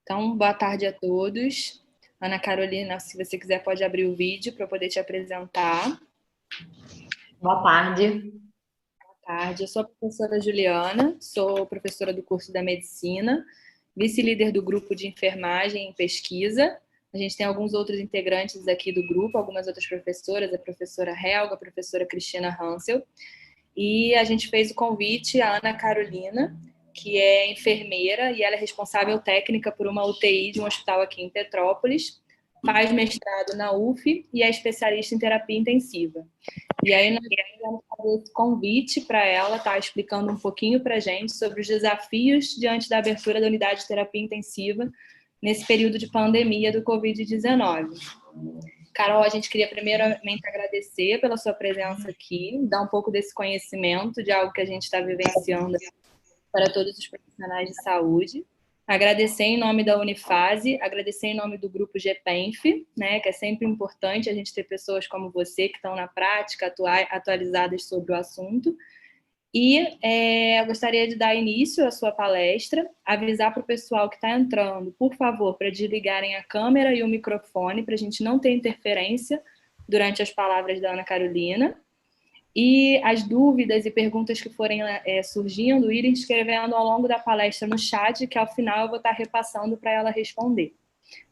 Então, boa tarde a todos. Ana Carolina, se você quiser, pode abrir o vídeo para eu poder te apresentar. Boa tarde. Boa tarde. Eu sou a professora Juliana, sou professora do curso da Medicina, vice-líder do grupo de enfermagem em pesquisa. A gente tem alguns outros integrantes aqui do grupo, algumas outras professoras, a professora Helga, a professora Cristina Hansel. E a gente fez o convite à Ana Carolina, que é enfermeira e ela é responsável técnica por uma UTI de um hospital aqui em Petrópolis, faz mestrado na UF e é especialista em terapia intensiva. E aí nós vamos fazer esse convite para ela estar explicando um pouquinho para a gente sobre os desafios diante da abertura da unidade de terapia intensiva nesse período de pandemia do Covid-19. Carol, a gente queria primeiramente agradecer pela sua presença aqui, dar um pouco desse conhecimento de algo que a gente está vivenciando para todos os profissionais de saúde. Agradecer em nome da Unifase, agradecer em nome do grupo GPENF, né, que é sempre importante a gente ter pessoas como você que estão na prática, atualizadas sobre o assunto. E eu gostaria de dar início à sua palestra, avisar para o pessoal que está entrando, por favor, para desligarem a câmera e o microfone, para a gente não ter interferência durante as palavras da Ana Carolina. E as dúvidas e perguntas que forem surgindo, irem escrevendo ao longo da palestra no chat, que ao final eu vou estar repassando para ela responder.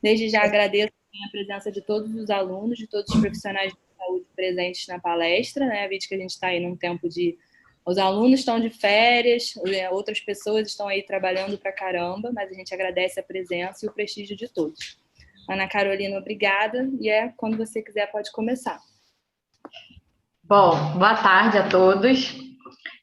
Desde já agradeço a presença de todos os alunos, de todos os profissionais de saúde presentes na palestra, né? Visto que a gente está aí num tempo de... Os alunos estão de férias, outras pessoas estão aí trabalhando pra caramba, mas a gente agradece a presença e o prestígio de todos. Ana Carolina, obrigada, e quando você quiser pode começar. Bom, boa tarde a todos.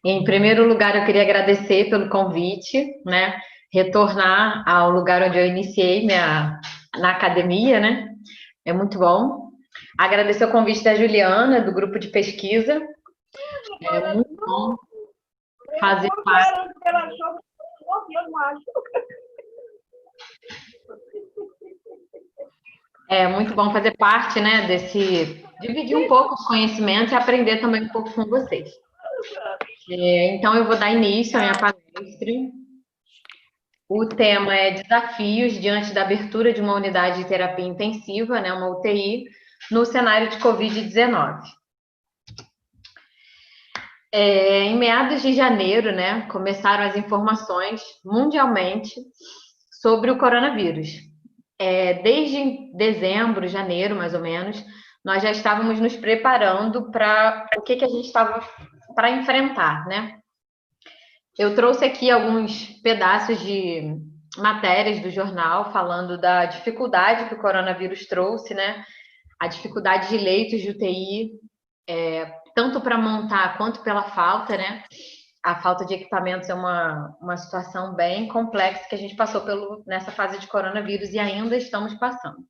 Em primeiro lugar, eu queria agradecer pelo convite, né? Retornar ao lugar onde eu iniciei na academia, né? É muito bom. Agradecer o convite da Juliana, do grupo de pesquisa. É muito bom fazer parte. É muito bom fazer parte, né, dividir um pouco os conhecimentos e aprender também um pouco com vocês. Então, eu vou dar início à minha palestra. O tema é desafios diante da abertura de uma unidade de terapia intensiva, né, uma UTI, no cenário de Covid-19. Em meados de janeiro, né, começaram as informações mundialmente sobre o coronavírus. Desde dezembro, janeiro, mais ou menos, nós já estávamos nos preparando para o que a gente estava para enfrentar, né? Eu trouxe aqui alguns pedaços de matérias do jornal falando da dificuldade que o coronavírus trouxe, né? A dificuldade de leitos de UTI, tanto para montar quanto pela falta, né? A falta de equipamentos é uma situação bem complexa que a gente passou nessa fase de coronavírus e ainda estamos passando.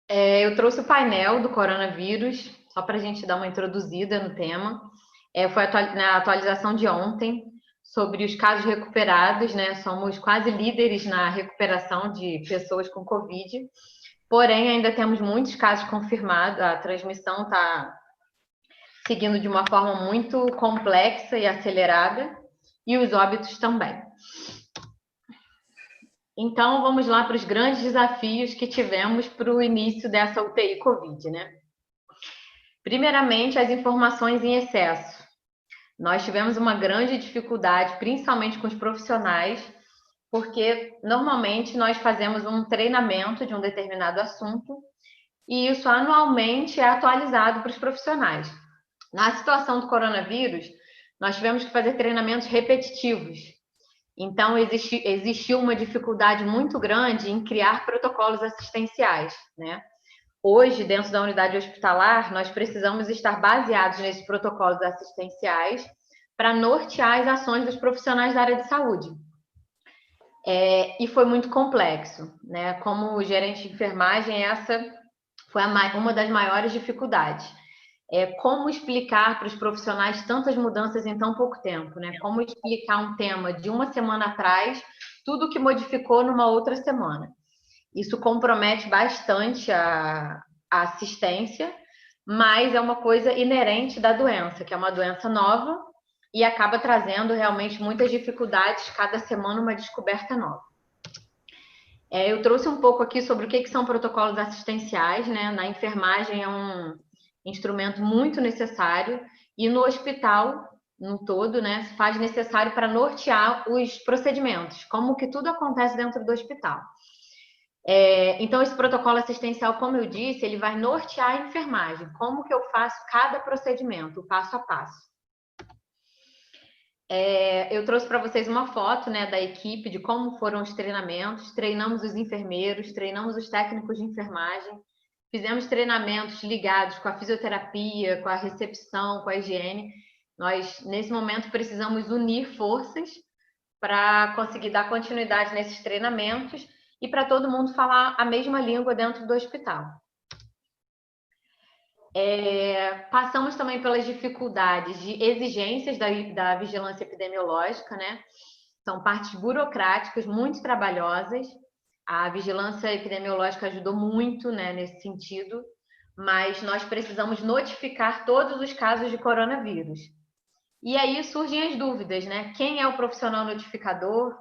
Eu trouxe o painel do coronavírus, só para a gente dar uma introduzida no tema. Foi na atualização de ontem sobre os casos recuperados, né? Somos quase líderes na recuperação de pessoas com Covid, porém ainda temos muitos casos confirmados, a transmissão está seguindo de uma forma muito complexa e acelerada, e os óbitos também. Então, vamos lá para os grandes desafios que tivemos para o início dessa UTI Covid, né? Primeiramente, as informações em excesso. Nós tivemos uma grande dificuldade, principalmente com os profissionais, porque normalmente nós fazemos um treinamento de um determinado assunto e isso anualmente é atualizado para os profissionais. Na situação do coronavírus, nós tivemos que fazer treinamentos repetitivos. Então, existiu uma dificuldade muito grande em criar protocolos assistenciais, né? Hoje, dentro da unidade hospitalar, nós precisamos estar baseados nesses protocolos assistenciais para nortear as ações dos profissionais da área de saúde. E foi muito complexo, né? Como gerente de enfermagem, essa foi uma das maiores dificuldades. Como explicar para os profissionais tantas mudanças em tão pouco tempo, né? Como explicar um tema de uma semana atrás, tudo que modificou numa outra semana. Isso compromete bastante a assistência, mas é uma coisa inerente da doença, que é uma doença nova e acaba trazendo realmente muitas dificuldades, cada semana uma descoberta nova. Eu trouxe um pouco aqui sobre o que são protocolos assistenciais, né? Na enfermagem é um instrumento muito necessário e no hospital, no todo, né, se faz necessário para nortear os procedimentos, como que tudo acontece dentro do hospital. Então, esse protocolo assistencial, como eu disse, ele vai nortear a enfermagem, como que eu faço cada procedimento, passo a passo. Eu trouxe para vocês uma foto, né, da equipe, de como foram os treinamentos. Treinamos os enfermeiros, treinamos os técnicos de enfermagem, fizemos treinamentos ligados com a fisioterapia, com a recepção, com a higiene. Nós, nesse momento, precisamos unir forças para conseguir dar continuidade nesses treinamentos e para todo mundo falar a mesma língua dentro do hospital. Passamos também pelas dificuldades de exigências da vigilância epidemiológica, né? São partes burocráticas muito trabalhosas. A vigilância epidemiológica ajudou muito, né, nesse sentido, mas nós precisamos notificar todos os casos de coronavírus. E aí surgem as dúvidas, né? Quem é o profissional notificador?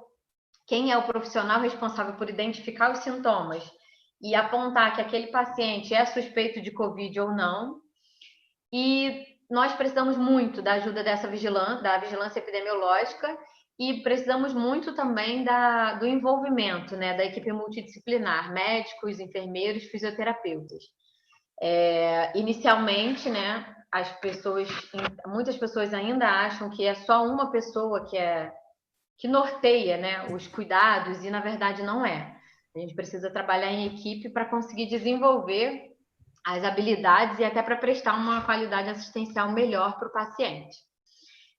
Quem é o profissional responsável por identificar os sintomas e apontar que aquele paciente é suspeito de Covid ou não? E nós precisamos muito da ajuda da vigilância epidemiológica e precisamos muito também do envolvimento, né, da equipe multidisciplinar, médicos, enfermeiros, fisioterapeutas. Inicialmente, né, muitas pessoas ainda acham que é só uma pessoa que norteia, né, os cuidados, e na verdade não é. A gente precisa trabalhar em equipe para conseguir desenvolver as habilidades e até para prestar uma qualidade assistencial melhor para o paciente.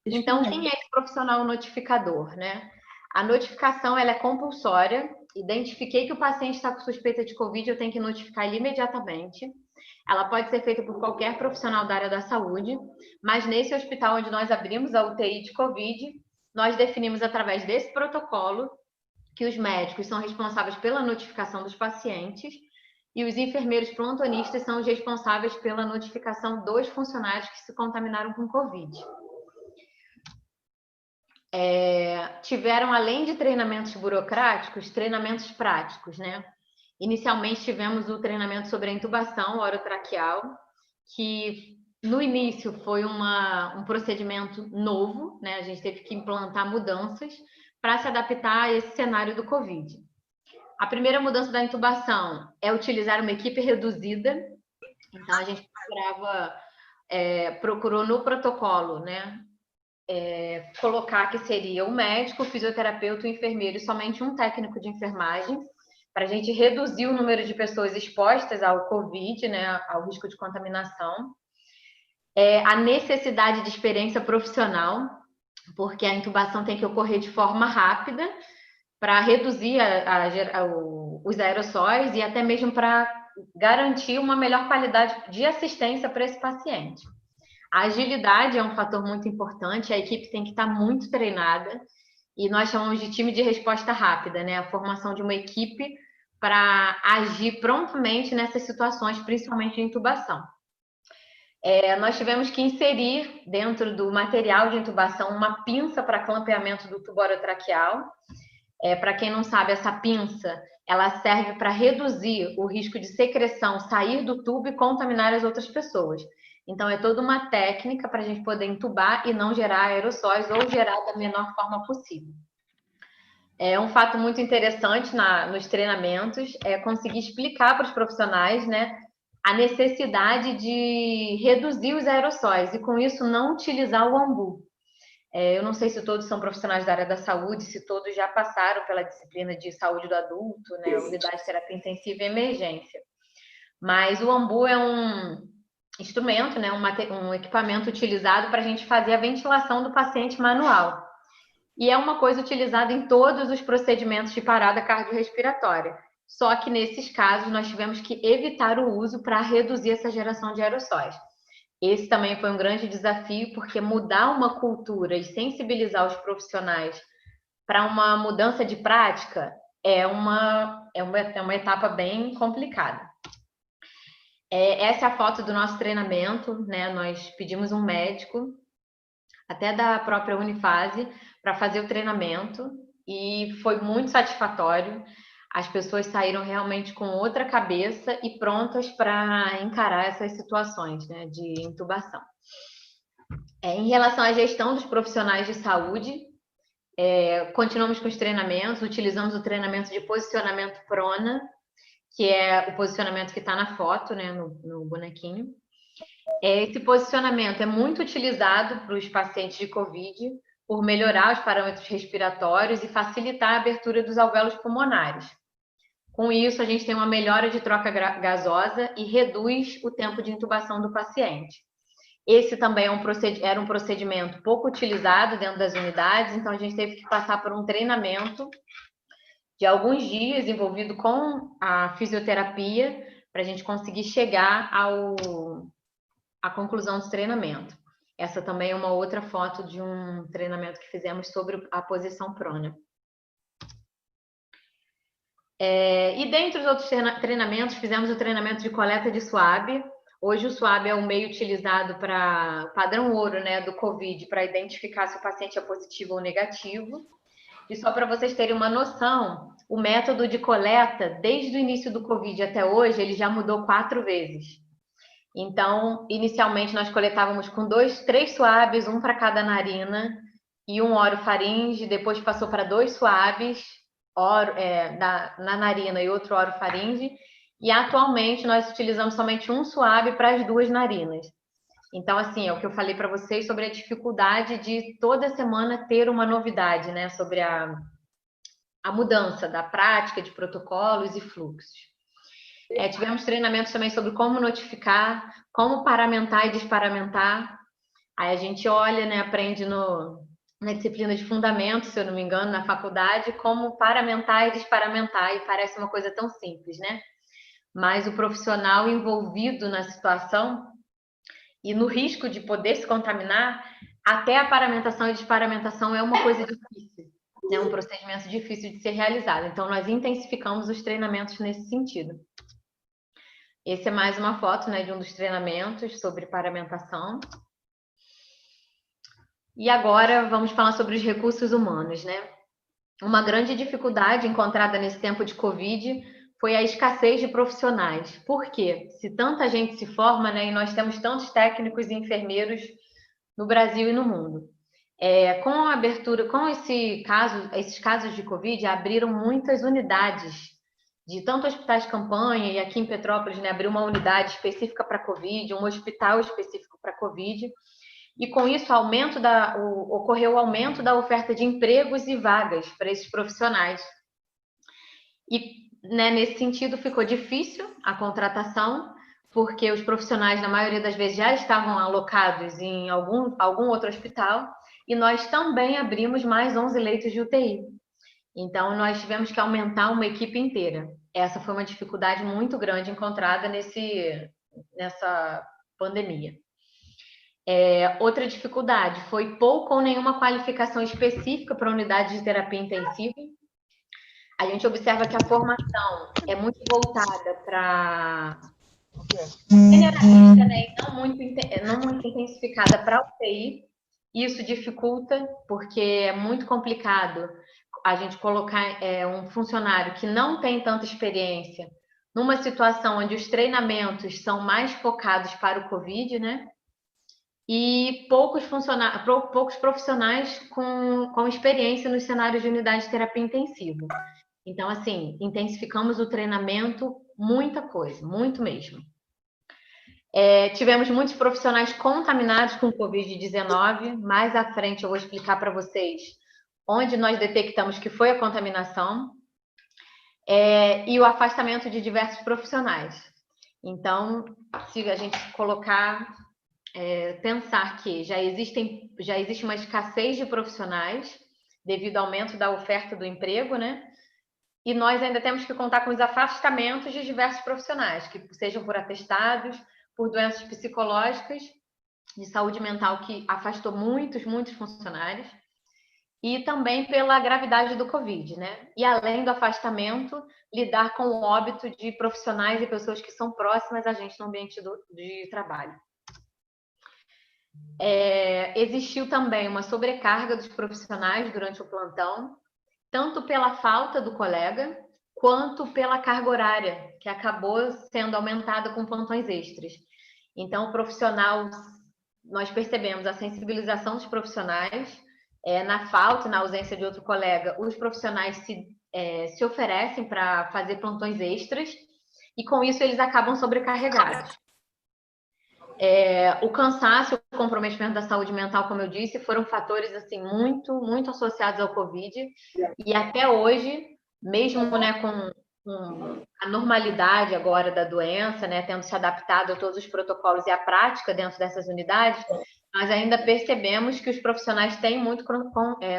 Então, quem é esse profissional notificador, né? A notificação ela é compulsória. Identifiquei que o paciente está com suspeita de Covid, eu tenho que notificar ele imediatamente. Ela pode ser feita por qualquer profissional da área da saúde, mas nesse hospital onde nós abrimos a UTI de Covid, nós definimos através desse protocolo que os médicos são responsáveis pela notificação dos pacientes e os enfermeiros plantonistas são os responsáveis pela notificação dos funcionários que se contaminaram com Covid. Tiveram, além de treinamentos burocráticos, treinamentos práticos, né? Inicialmente tivemos o treinamento sobre a intubação orotraqueal, que no início foi um procedimento novo, né? A gente teve que implantar mudanças para se adaptar a esse cenário do Covid. A primeira mudança da intubação é utilizar uma equipe reduzida. Então, a gente procurou no protocolo, né, colocar que seria o médico, o fisioterapeuta, o enfermeiro e somente um técnico de enfermagem, para a gente reduzir o número de pessoas expostas ao Covid, né, ao risco de contaminação. A necessidade de experiência profissional, porque a intubação tem que ocorrer de forma rápida, para reduzir os aerossóis e até mesmo para garantir uma melhor qualidade de assistência para esse paciente. A agilidade é um fator muito importante, a equipe tem que estar muito treinada e nós chamamos de time de resposta rápida, né? A formação de uma equipe para agir prontamente nessas situações, principalmente de intubação. Nós tivemos que inserir dentro do material de intubação uma pinça para clampeamento do tubo orotraqueal. Para quem não sabe, essa pinça ela serve para reduzir o risco de secreção sair do tubo e contaminar as outras pessoas. Então, é toda uma técnica para a gente poder entubar e não gerar aerossóis ou gerar da menor forma possível. Um fato muito interessante nos treinamentos é conseguir explicar para os profissionais, né, a necessidade de reduzir os aerossóis e, com isso, não utilizar o ambu. Eu não sei se todos são profissionais da área da saúde, se todos já passaram pela disciplina de saúde do adulto, né, unidade de terapia intensiva e emergência. Mas o ambu é um instrumento, né, um equipamento utilizado para a gente fazer a ventilação do paciente manual. E é uma coisa utilizada em todos os procedimentos de parada cardiorrespiratória. Só que nesses casos nós tivemos que evitar o uso para reduzir essa geração de aerossóis. Esse também foi um grande desafio, porque mudar uma cultura e sensibilizar os profissionais para uma mudança de prática é uma etapa bem complicada. Essa é a foto do nosso treinamento, né? Nós pedimos um médico, até da própria Unifase, para fazer o treinamento e foi muito satisfatório. as pessoas saíram realmente com outra cabeça e prontas para encarar essas situações, né, de intubação. Em relação à gestão dos profissionais de saúde, continuamos com os treinamentos, utilizamos o treinamento de posicionamento prona, que é o posicionamento que está na foto, né, no bonequinho. Esse posicionamento é muito utilizado para os pacientes de COVID, por melhorar os parâmetros respiratórios e facilitar a abertura dos alvéolos pulmonares. Com isso, a gente tem uma melhora de troca gasosa e reduz o tempo de intubação do paciente. Esse também era um procedimento pouco utilizado dentro das unidades, então a gente teve que passar por um treinamento de alguns dias envolvido com a fisioterapia para a gente conseguir chegar à conclusão desse treinamento. Essa também é uma outra foto de um treinamento que fizemos sobre a posição prona. E dentre os outros treinamentos, fizemos o treinamento de coleta de suave. Hoje o suave é o meio utilizado para padrão ouro, né, do COVID, para identificar se o paciente é positivo ou negativo. E só para vocês terem uma noção, o método de coleta, desde o início do COVID até hoje, ele já mudou 4 vezes. Então, inicialmente nós coletávamos com 3 suaves, um para cada narina e um orofaringe, depois passou para 2 suaves na narina e outro orofaringe, e atualmente nós utilizamos somente um suave para as 2 narinas. Então, assim, é o que eu falei para vocês sobre a dificuldade de toda semana ter uma novidade, né, sobre a mudança da prática de protocolos e fluxos. Tivemos treinamentos também sobre como notificar, como paramentar e desparamentar. Aí a gente olha, né, aprende na disciplina de fundamentos, se eu não me engano, na faculdade, como paramentar e desparamentar, e parece uma coisa tão simples, né? Mas o profissional envolvido na situação e no risco de poder se contaminar, até a paramentação e desparamentação é uma coisa difícil, né? Um procedimento difícil de ser realizado. Então, nós intensificamos os treinamentos nesse sentido. Esse é mais uma foto, né, de um dos treinamentos sobre paramentação. E agora vamos falar sobre os recursos humanos, né? Uma grande dificuldade encontrada nesse tempo de Covid foi a escassez de profissionais. Por quê? Se tanta gente se forma, né, e nós temos tantos técnicos e enfermeiros no Brasil e no mundo. Com a abertura, com esses casos de Covid, abriram muitas unidades de tanto hospitais de campanha, e aqui em Petrópolis, né, abriu uma unidade específica para Covid, um hospital específico para Covid, e com isso ocorreu o aumento da oferta de empregos e vagas para esses profissionais. E, né, nesse sentido ficou difícil a contratação, porque os profissionais, na maioria das vezes, já estavam alocados em algum outro hospital, e nós também abrimos mais 11 leitos de UTI. Então, nós tivemos que aumentar uma equipe inteira. Essa foi uma dificuldade muito grande encontrada nessa pandemia. Outra dificuldade foi pouca ou nenhuma qualificação específica para unidade de terapia intensiva. A gente observa que a formação é muito voltada para generalista, né, e não muito intensificada para UTI. Isso dificulta, porque é muito complicado a gente colocar um funcionário que não tem tanta experiência numa situação onde os treinamentos são mais focados para o COVID, né? E poucos profissionais com experiência nos cenários de unidade de terapia intensiva. Então, assim, intensificamos o treinamento, muita coisa, muito mesmo. Tivemos muitos profissionais contaminados com Covid-19. Mais à frente eu vou explicar para vocês onde nós detectamos que foi a contaminação. E o afastamento de diversos profissionais. Então, se a gente pensar que já existe uma escassez de profissionais devido ao aumento da oferta do emprego, né? E nós ainda temos que contar com os afastamentos de diversos profissionais, que sejam por atestados, por doenças psicológicas, de saúde mental, que afastou muitos funcionários, e também pela gravidade do Covid, né? E além do afastamento, lidar com o óbito de profissionais e pessoas que são próximas a gente no ambiente de trabalho. Existiu também uma sobrecarga dos profissionais durante o plantão, tanto pela falta do colega, quanto pela carga horária, que acabou sendo aumentada com plantões extras. Então, o profissional, nós percebemos a sensibilização dos profissionais, na falta, na ausência de outro colega, os profissionais se oferecem para fazer plantões extras, e com isso eles acabam sobrecarregados. O cansaço e o comprometimento da saúde mental, como eu disse, foram fatores assim, muito, muito associados ao Covid, e até hoje, mesmo, né, com a normalidade agora da doença, né, tendo se adaptado a todos os protocolos e a prática dentro dessas unidades, nós ainda percebemos que os profissionais têm muito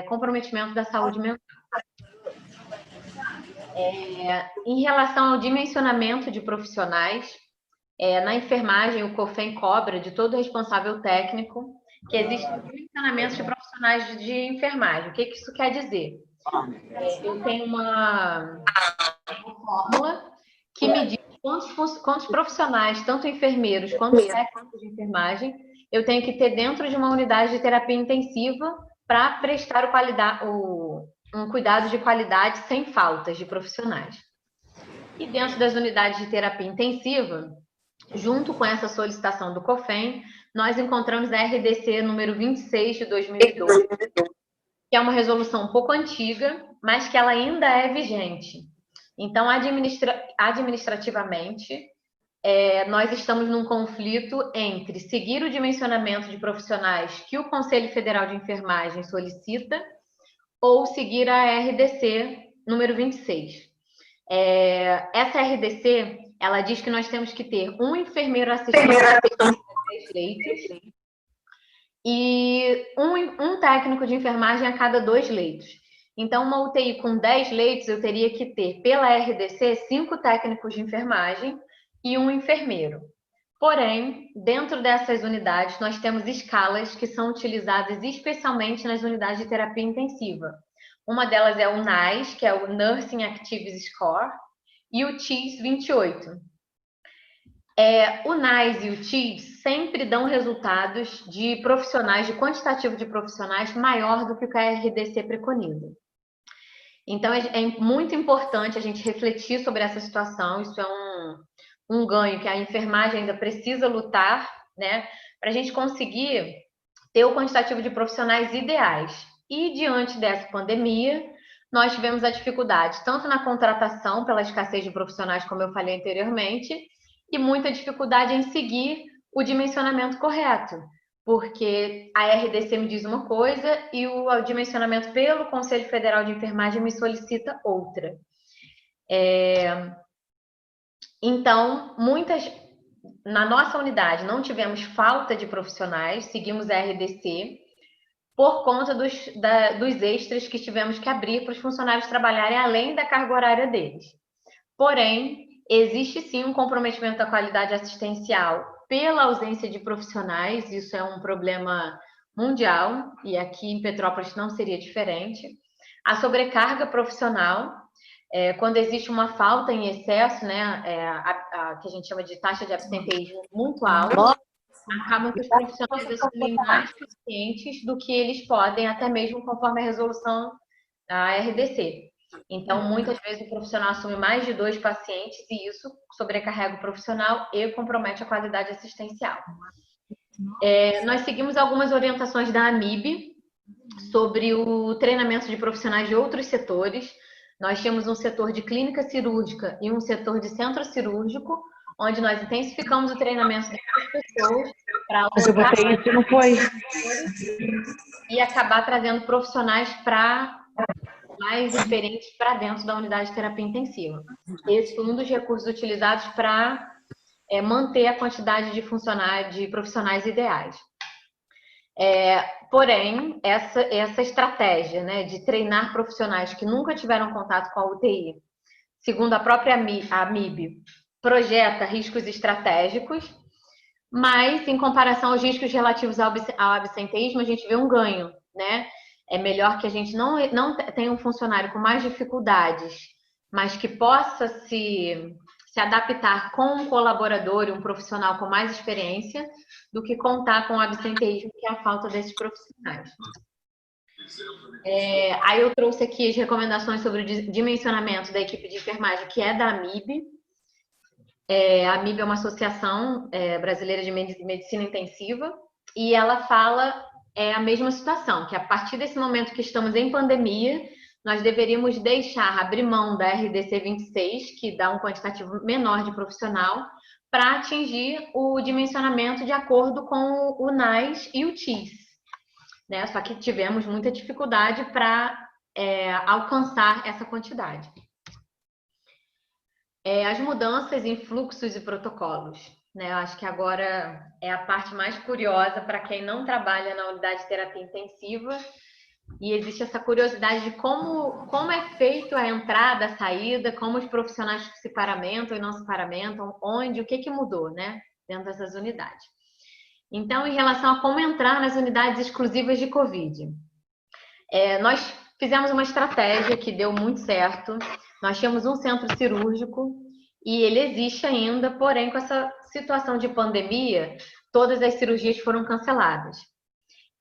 comprometimento da saúde mental. Em relação ao dimensionamento de profissionais, na enfermagem, o COFEN cobra de todo responsável técnico que existem dimensionamentos de profissionais de enfermagem. O que isso quer dizer? Eu tenho uma fórmula que me diz quantos profissionais, tanto enfermeiros quanto técnicos de enfermagem, eu tenho que ter dentro de uma unidade de terapia intensiva para prestar um cuidado de qualidade sem faltas de profissionais. E dentro das unidades de terapia intensiva, junto com essa solicitação do COFEN, nós encontramos a RDC número 26 de 2012, que é uma resolução um pouco antiga, mas que ela ainda é vigente. Então, administrativamente, nós estamos num conflito entre seguir o dimensionamento de profissionais que o Conselho Federal de Enfermagem solicita ou seguir a RDC número 26. Essa RDC, ela diz que nós temos que ter um enfermeiro assistente a 10 leitos e um técnico de enfermagem a cada 2 leitos. Então, uma UTI com 10 leitos, eu teria que ter, pela RDC, 5 técnicos de enfermagem e um enfermeiro. Porém, dentro dessas unidades, nós temos escalas que são utilizadas especialmente nas unidades de terapia intensiva. Uma delas é o NAS, que é o Nursing Activities Score, e o TIS 28. O NAS e o TIS sempre dão resultados de profissionais, de quantitativo de profissionais maior do que o que a RDC preconiza. Então, é muito importante a gente refletir sobre essa situação. Isso é um ganho que a enfermagem ainda precisa lutar, né, para a gente conseguir ter o quantitativo de profissionais ideais. E, diante dessa pandemia, nós tivemos a dificuldade tanto na contratação, pela escassez de profissionais, como eu falei anteriormente, e muita dificuldade em seguir o dimensionamento correto, porque a RDC me diz uma coisa e o dimensionamento pelo Conselho Federal de Enfermagem me solicita outra. Então, na nossa unidade não tivemos falta de profissionais, seguimos a RDC, por conta dos extras que tivemos que abrir para os funcionários trabalharem além da carga horária deles. Porém, existe sim um comprometimento da qualidade assistencial pela ausência de profissionais, isso é um problema mundial, e aqui em Petrópolis não seria diferente. A sobrecarga profissional, quando existe uma falta em excesso, né, que a gente chama de taxa de absenteísmo muito alta, acabam que os profissionais assumem mais pacientes do que eles podem, até mesmo conforme a resolução da RDC. Então, muitas vezes o profissional assume mais de 2 pacientes e isso sobrecarrega o profissional e compromete a qualidade assistencial. Nós seguimos algumas orientações da AMIB sobre o treinamento de profissionais de outros setores. Nós tínhamos um setor de clínica cirúrgica e um setor de centro cirúrgico, onde nós intensificamos o treinamento dessas pessoas para e acabar trazendo profissionais mais experientes para dentro da unidade de terapia intensiva. Esse foi um dos recursos utilizados para manter a quantidade de profissionais ideais. Porém, essa estratégia, né, de treinar profissionais que nunca tiveram contato com a UTI, segundo a própria AMIB, projeta riscos estratégicos, mas em comparação aos riscos relativos ao absenteísmo, a gente vê um ganho, né? É melhor que a gente não tenha um funcionário com mais dificuldades, mas que possa se adaptar com um colaborador e um profissional com mais experiência, do que contar com o absenteísmo, que é a falta desses profissionais. Aí eu trouxe aqui as recomendações sobre o dimensionamento da equipe de enfermagem, que é da AMIB. A AMIB é uma associação brasileira de medicina intensiva, e ela fala a mesma situação, que a partir desse momento que estamos em pandemia, nós deveríamos abrir mão da RDC 26, que dá um quantitativo menor de profissional, para atingir o dimensionamento de acordo com o NAS e o TIS. Né? Só que tivemos muita dificuldade para alcançar essa quantidade. As mudanças em fluxos e protocolos. Né? Eu acho que agora é a parte mais curiosa para quem não trabalha na unidade de terapia intensiva, e existe essa curiosidade de como é feito a entrada, a saída, como os profissionais se paramentam e não se paramentam, o que mudou, né, dentro dessas unidades. Então, em relação a como entrar nas unidades exclusivas de Covid, nós fizemos uma estratégia que deu muito certo. Nós tínhamos um centro cirúrgico e ele existe ainda, porém, com essa situação de pandemia, todas as cirurgias foram canceladas.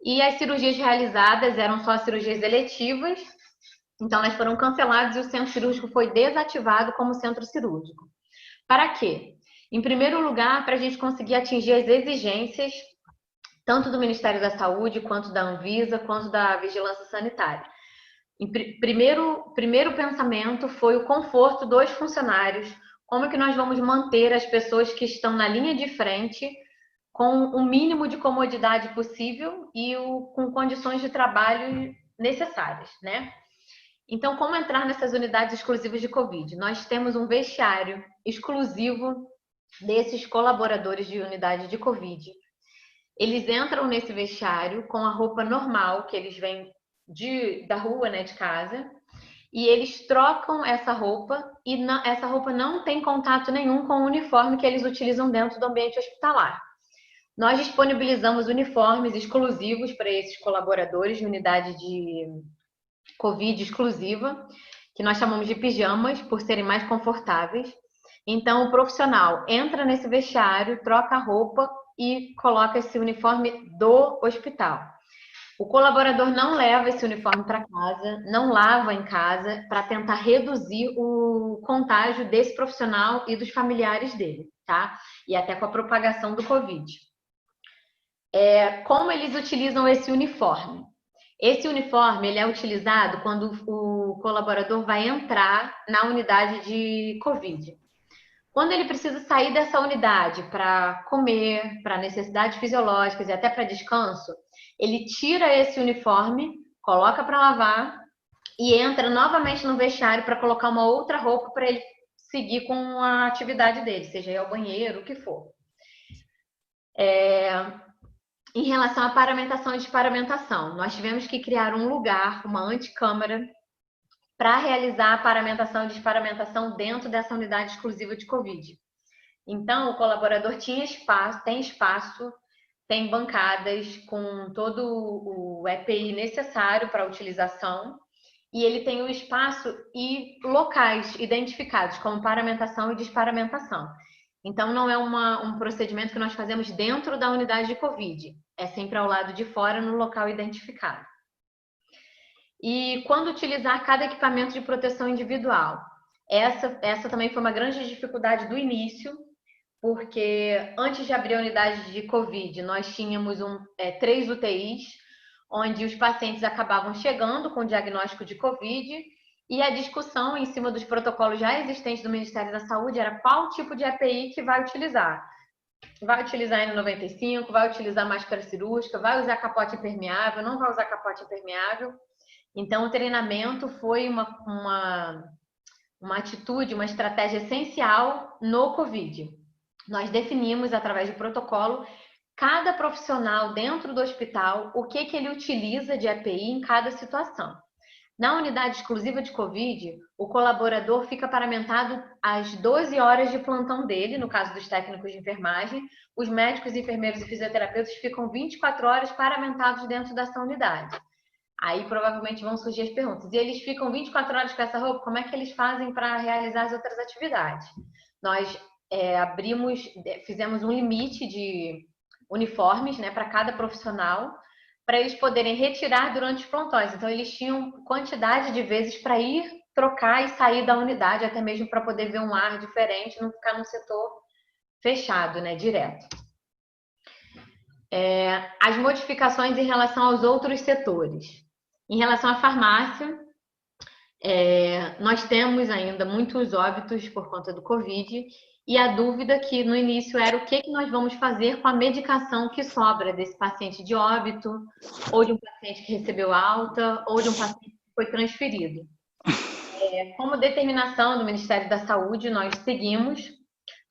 E as cirurgias realizadas eram só cirurgias eletivas, então elas foram canceladas e o centro cirúrgico foi desativado como centro cirúrgico. Para quê? Em primeiro lugar, para a gente conseguir atingir as exigências tanto do Ministério da Saúde, quanto da Anvisa, quanto da Vigilância Sanitária. Primeiro pensamento foi o conforto dos funcionários, como que nós vamos manter as pessoas que estão na linha de frente com o mínimo de comodidade possível e com condições de trabalho necessárias, né? Então, como entrar nessas unidades exclusivas de Covid? Nós temos um vestiário exclusivo desses colaboradores de unidade de Covid. Eles entram nesse vestiário com a roupa normal, que eles vêm da rua, né, de casa, e eles trocam essa roupa e essa roupa não tem contato nenhum com o uniforme que eles utilizam dentro do ambiente hospitalar. Nós disponibilizamos uniformes exclusivos para esses colaboradores de unidade de Covid exclusiva, que nós chamamos de pijamas, por serem mais confortáveis. Então, o profissional entra nesse vestiário, troca a roupa e coloca esse uniforme do hospital. O colaborador não leva esse uniforme para casa, não lava em casa, para tentar reduzir o contágio desse profissional e dos familiares dele, tá? E até com a propagação do Covid. Como eles utilizam esse uniforme? Esse uniforme ele é utilizado quando o colaborador vai entrar na unidade de Covid. Quando ele precisa sair dessa unidade para comer, para necessidades fisiológicas e até para descanso, ele tira esse uniforme, coloca para lavar e entra novamente no vestiário para colocar uma outra roupa para ele seguir com a atividade dele, seja ir ao banheiro, o que for. Em relação à paramentação e desparamentação, nós tivemos que criar um lugar, uma antecâmara, para realizar a paramentação e desparamentação dentro dessa unidade exclusiva de Covid. Então, o colaborador tem espaço, tem bancadas com todo o EPI necessário para a utilização, e ele tem o espaço e locais identificados como paramentação e desparamentação. Então, não é um procedimento que nós fazemos dentro da unidade de Covid, é sempre ao lado de fora, no local identificado. E quando utilizar cada equipamento de proteção individual? Essa também foi uma grande dificuldade do início, porque antes de abrir a unidade de Covid, nós tínhamos 3 UTIs, onde os pacientes acabavam chegando com o diagnóstico de Covid, e a discussão em cima dos protocolos já existentes do Ministério da Saúde era qual tipo de EPI que vai utilizar. Vai utilizar N95, vai utilizar máscara cirúrgica, vai usar capote impermeável, não vai usar capote impermeável. Então, o treinamento foi uma atitude, uma estratégia essencial no Covid. Nós definimos, através de protocolo, cada profissional dentro do hospital, o que ele utiliza de EPI em cada situação. Na unidade exclusiva de Covid, o colaborador fica paramentado às 12 horas de plantão dele, no caso dos técnicos de enfermagem. Os médicos, enfermeiros e fisioterapeutas ficam 24 horas paramentados dentro dessa unidade. Aí provavelmente vão surgir as perguntas. E eles ficam 24 horas com essa roupa, como é que eles fazem para realizar as outras atividades? Nós fizemos um limite de uniformes, né, para cada profissional, para eles poderem retirar durante os plantões. Então, eles tinham quantidade de vezes para ir trocar e sair da unidade, até mesmo para poder ver um ar diferente, não ficar num setor fechado, né, direto. As modificações em relação aos outros setores. Em relação à farmácia, nós temos ainda muitos óbitos por conta do Covid, e a dúvida que no início era o que nós vamos fazer com a medicação que sobra desse paciente de óbito, ou de um paciente que recebeu alta, ou de um paciente que foi transferido. Como determinação do Ministério da Saúde, nós seguimos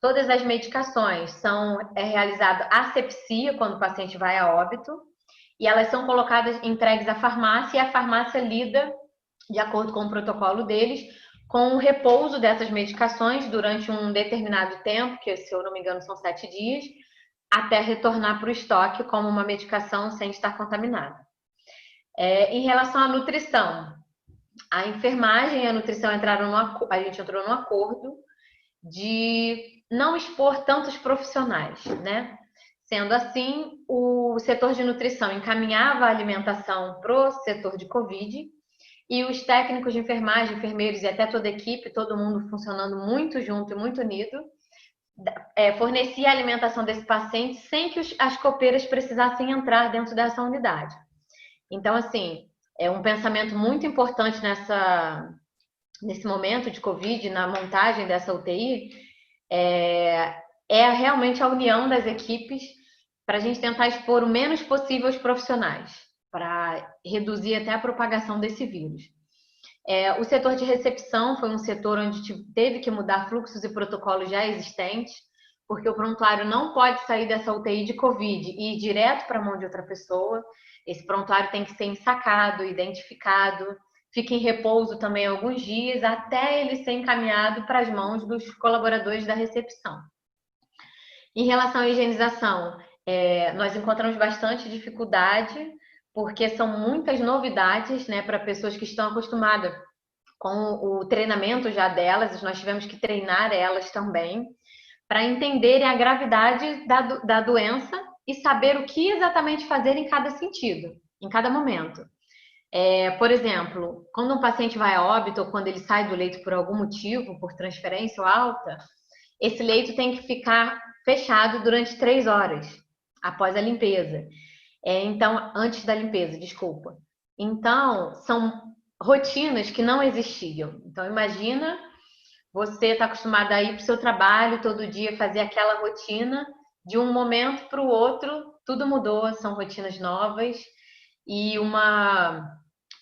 todas as medicações. São realizada asepsia quando o paciente vai a óbito, e elas são colocadas, entregues à farmácia, e a farmácia lida, de acordo com o protocolo deles, com o repouso dessas medicações durante um determinado tempo, que se eu não me engano são 7 dias, até retornar para o estoque como uma medicação sem estar contaminada. Em relação à nutrição, a enfermagem e a nutrição a gente entrou num acordo de não expor tantos profissionais, né? Sendo assim, o setor de nutrição encaminhava a alimentação para o setor de Covid, e os técnicos de enfermagem, enfermeiros e até toda a equipe, todo mundo funcionando muito junto e muito unido, fornecia a alimentação desse paciente sem que as copeiras precisassem entrar dentro dessa unidade. Então, assim, é um pensamento muito importante nesse momento de Covid, na montagem dessa UTI, realmente a união das equipes para a gente tentar expor o menos possível os profissionais, para reduzir até a propagação desse vírus. O setor de recepção foi um setor onde teve que mudar fluxos e protocolos já existentes, porque o prontuário não pode sair dessa UTI de Covid e ir direto para a mão de outra pessoa. Esse prontuário tem que ser ensacado, identificado, fica em repouso também alguns dias, até ele ser encaminhado para as mãos dos colaboradores da recepção. Em relação à higienização, nós encontramos bastante dificuldade, porque são muitas novidades, né, para pessoas que estão acostumadas com o treinamento já delas. Nós tivemos que treinar elas também, para entenderem a gravidade da doença e saber o que exatamente fazer em cada sentido, em cada momento. Por exemplo, quando um paciente vai a óbito ou quando ele sai do leito por algum motivo, por transferência ou alta, esse leito tem que ficar fechado durante 3 horas após a limpeza. Então, antes da limpeza, desculpa. Então, são rotinas que não existiam. Então, imagina você está acostumado a ir para o seu trabalho todo dia, fazer aquela rotina, de um momento para o outro, tudo mudou, são rotinas novas, e uma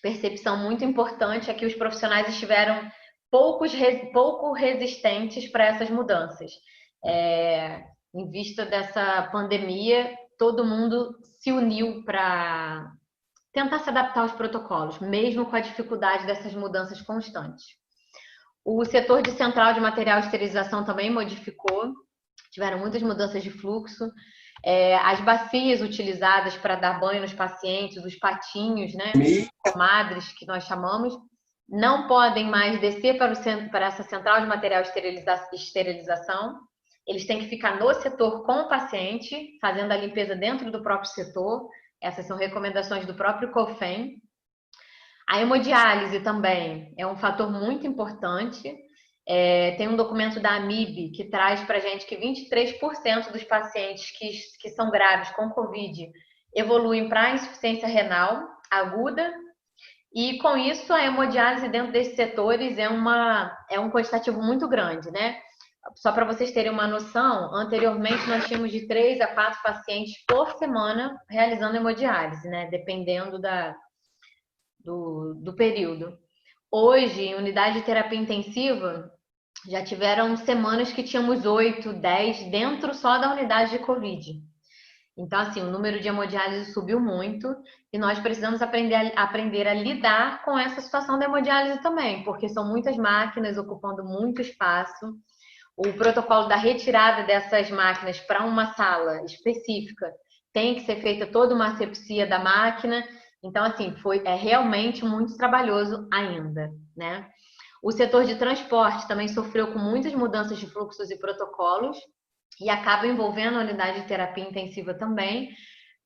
percepção muito importante é que os profissionais estiveram pouco resistentes para essas mudanças. Em vista dessa pandemia, todo mundo se uniu para tentar se adaptar aos protocolos, mesmo com a dificuldade dessas mudanças constantes. O setor de central de material de esterilização também modificou, tiveram muitas mudanças de fluxo. As bacias utilizadas para dar banho nos pacientes, os patinhos, né, comadres, que nós chamamos, não podem mais descer para essa central de material de esterilização. Eles têm que ficar no setor com o paciente, fazendo a limpeza dentro do próprio setor. Essas são recomendações do próprio COFEM. A hemodiálise também é um fator muito importante. Tem um documento da AMIB que traz para a gente que 23% dos pacientes que são graves com Covid evoluem para insuficiência renal aguda, e com isso a hemodiálise dentro desses setores é um quantitativo muito grande, né? Só para vocês terem uma noção, anteriormente nós tínhamos de 3 a 4 pacientes por semana realizando hemodiálise, né? Dependendo do período. Hoje, em unidade de terapia intensiva, já tiveram semanas que tínhamos 8, 10 dentro só da unidade de Covid. Então, assim, o número de hemodiálise subiu muito e nós precisamos aprender a lidar com essa situação da hemodiálise também, porque são muitas máquinas ocupando muito espaço. O protocolo da retirada dessas máquinas para uma sala específica tem que ser feita toda uma asepsia da máquina. Então, assim, é realmente muito trabalhoso ainda, né? O setor de transporte também sofreu com muitas mudanças de fluxos e protocolos e acaba envolvendo a unidade de terapia intensiva também,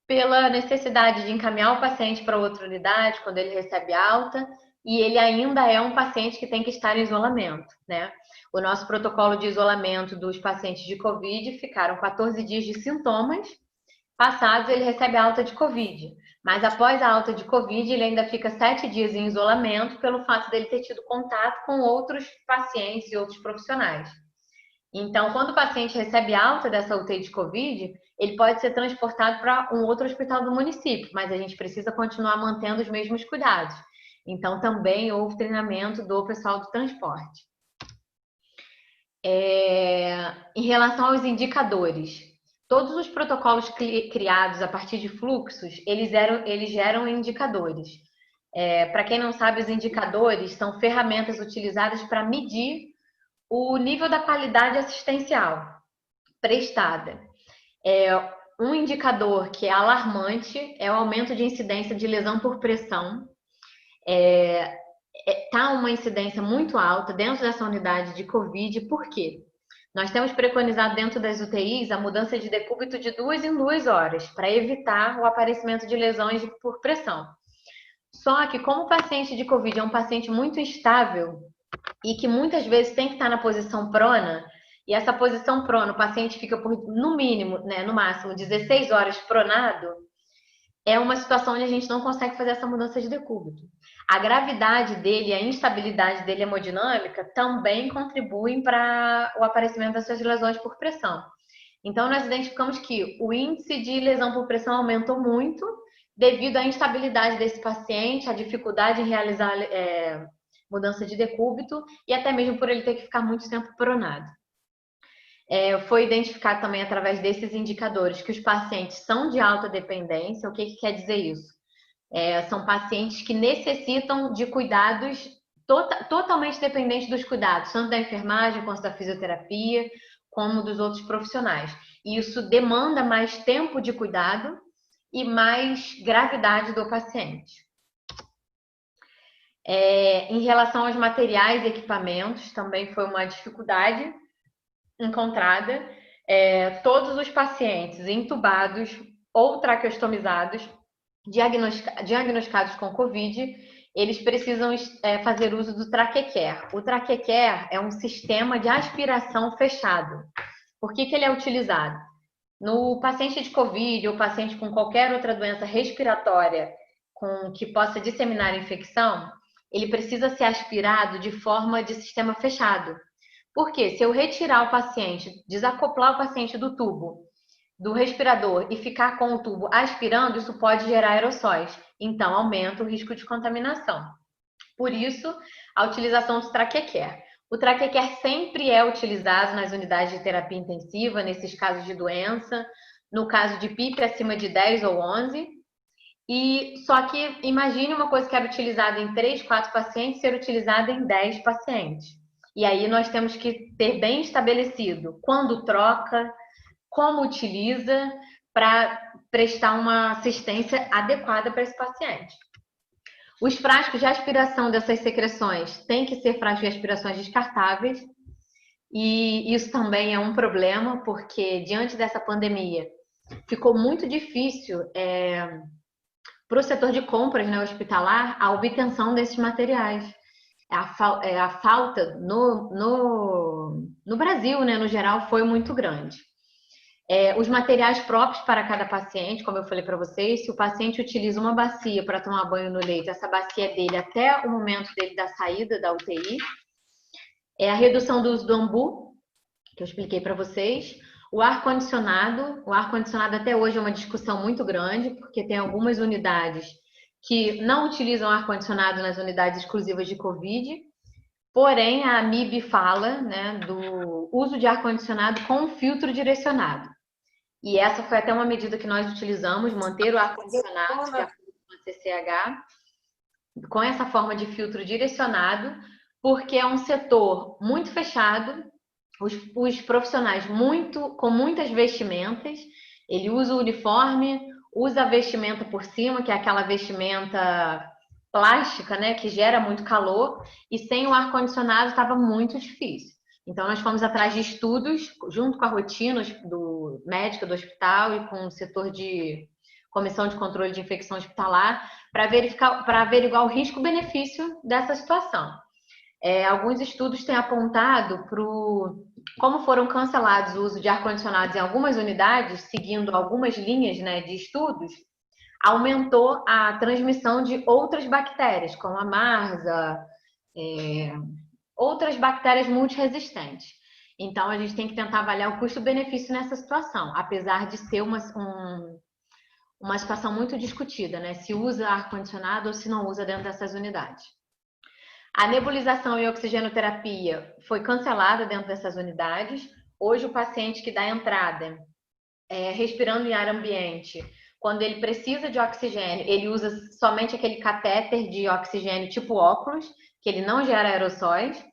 pela necessidade de encaminhar o paciente para outra unidade quando ele recebe alta, e ele ainda é um paciente que tem que estar em isolamento, né? O nosso protocolo de isolamento dos pacientes de Covid ficaram 14 dias de sintomas, passados ele recebe a alta de Covid. Mas após a alta de Covid, ele ainda fica 7 dias em isolamento pelo fato dele ter tido contato com outros pacientes e outros profissionais. Então, quando o paciente recebe alta dessa UTI de Covid, ele pode ser transportado para um outro hospital do município, mas a gente precisa continuar mantendo os mesmos cuidados. Então, também houve treinamento do pessoal do transporte. Em relação aos indicadores, todos os protocolos criados a partir de fluxos, eles geram indicadores. Para quem não sabe, os indicadores são ferramentas utilizadas para medir o nível da qualidade assistencial prestada. Um indicador que é alarmante é o aumento de incidência de lesão por pressão. Tá uma incidência muito alta dentro dessa unidade de Covid, por quê? Nós temos preconizado dentro das UTIs a mudança de decúbito de 2 em 2 horas, para evitar o aparecimento de lesões por pressão. Só que como o paciente de Covid é um paciente muito instável e que muitas vezes tem que estar na posição prona, e essa posição prona, o paciente fica por, no mínimo, né, no máximo, 16 horas pronado, é uma situação onde a gente não consegue fazer essa mudança de decúbito. A gravidade dele, a instabilidade dele hemodinâmica também contribuem para o aparecimento dessas lesões por pressão. Então, nós identificamos que o índice de lesão por pressão aumentou muito devido à instabilidade desse paciente, à dificuldade em realizar mudança de decúbito e até mesmo por ele ter que ficar muito tempo pronado. Foi identificado também através desses indicadores que os pacientes são de alta dependência. O que quer dizer isso? São pacientes que necessitam de cuidados totalmente dependentes dos cuidados, tanto da enfermagem quanto da fisioterapia, como dos outros profissionais. E isso demanda mais tempo de cuidado e mais gravidade do paciente. Em relação aos materiais e equipamentos, também foi uma dificuldade encontrada. Todos os pacientes entubados ou traqueostomizados diagnosticados com Covid, eles precisam fazer uso do traquecare. O traquecare é um sistema de aspiração fechado. Por que ele é utilizado? No paciente de Covid ou paciente com qualquer outra doença respiratória que possa disseminar a infecção, ele precisa ser aspirado de forma de sistema fechado. Porque se eu retirar o paciente, desacoplar o paciente do tubo, do respirador e ficar com o tubo aspirando, isso pode gerar aerossóis. Então, aumenta o risco de contaminação. Por isso, a utilização do traquecare. O traquecare sempre é utilizado nas unidades de terapia intensiva, nesses casos de doença, no caso de PIP acima de 10 ou 11. Só que imagine uma coisa que era utilizada em 3, 4 pacientes ser utilizada em 10 pacientes. E aí nós temos que ter bem estabelecido quando troca, como utiliza, para prestar uma assistência adequada para esse paciente. Os frascos de aspiração dessas secreções têm que ser frascos de aspirações descartáveis, e isso também é um problema, porque diante dessa pandemia ficou muito difícil para o setor de compras, né, hospitalar a obtenção desses materiais. A falta no Brasil, né, no geral, foi muito grande. Os materiais próprios para cada paciente, como eu falei para vocês, se o paciente utiliza uma bacia para tomar banho no leito, essa bacia é dele até o momento dele da saída da UTI. A redução do uso do ambu, que eu expliquei para vocês. O ar-condicionado até hoje é uma discussão muito grande, porque tem algumas unidades que não utilizam ar-condicionado nas unidades exclusivas de Covid. Porém, a AMIB fala, né, do uso de ar-condicionado com filtro direcionado. E essa foi até uma medida que nós utilizamos, manter o ar-condicionado de acordo com a CCH, com essa forma de filtro direcionado, porque é um setor muito fechado, os profissionais com muitas vestimentas, ele usa o uniforme, usa a vestimenta por cima, que é aquela vestimenta plástica, né, que gera muito calor, e sem o ar-condicionado estava muito difícil. Então, nós fomos atrás de estudos, junto com a rotina do médico do hospital e com o setor Comissão de Controle de Infecção Hospitalar, para averiguar o risco-benefício dessa situação. Alguns estudos têm apontado como foram cancelados o uso de ar-condicionados em algumas unidades, seguindo algumas linhas, né, de estudos, aumentou a transmissão de outras bactérias, como a Marsa, outras bactérias multiresistentes. Então, a gente tem que tentar avaliar o custo-benefício nessa situação, apesar de ser uma situação muito discutida, né? Se usa ar-condicionado ou se não usa dentro dessas unidades. A nebulização e oxigenoterapia foi cancelada dentro dessas unidades. Hoje, o paciente que dá entrada, respirando em ar ambiente, quando ele precisa de oxigênio, ele usa somente aquele catéter de oxigênio tipo óculos, que ele não gera aerossóis,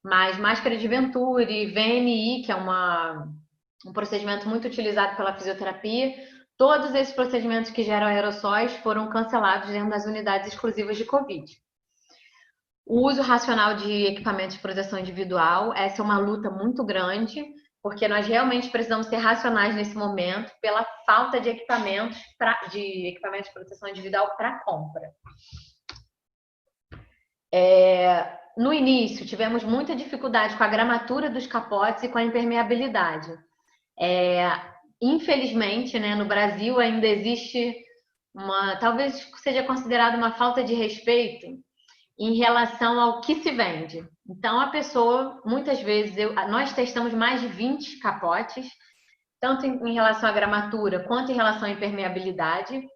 mas máscara de Venturi, VMI, que é um procedimento muito utilizado pela fisioterapia, todos esses procedimentos que geram aerossóis foram cancelados dentro das unidades exclusivas de Covid. O uso racional de equipamentos de proteção individual, essa é uma luta muito grande, porque nós realmente precisamos ser racionais nesse momento pela falta de equipamentos de proteção individual para compra. No início, tivemos muita dificuldade com a gramatura dos capotes e com a impermeabilidade. Infelizmente, né, no Brasil ainda existe talvez seja considerada uma falta de respeito em relação ao que se vende. Então, a pessoa, muitas vezes, nós testamos mais de 20 capotes, tanto em relação à gramatura quanto em relação à impermeabilidade.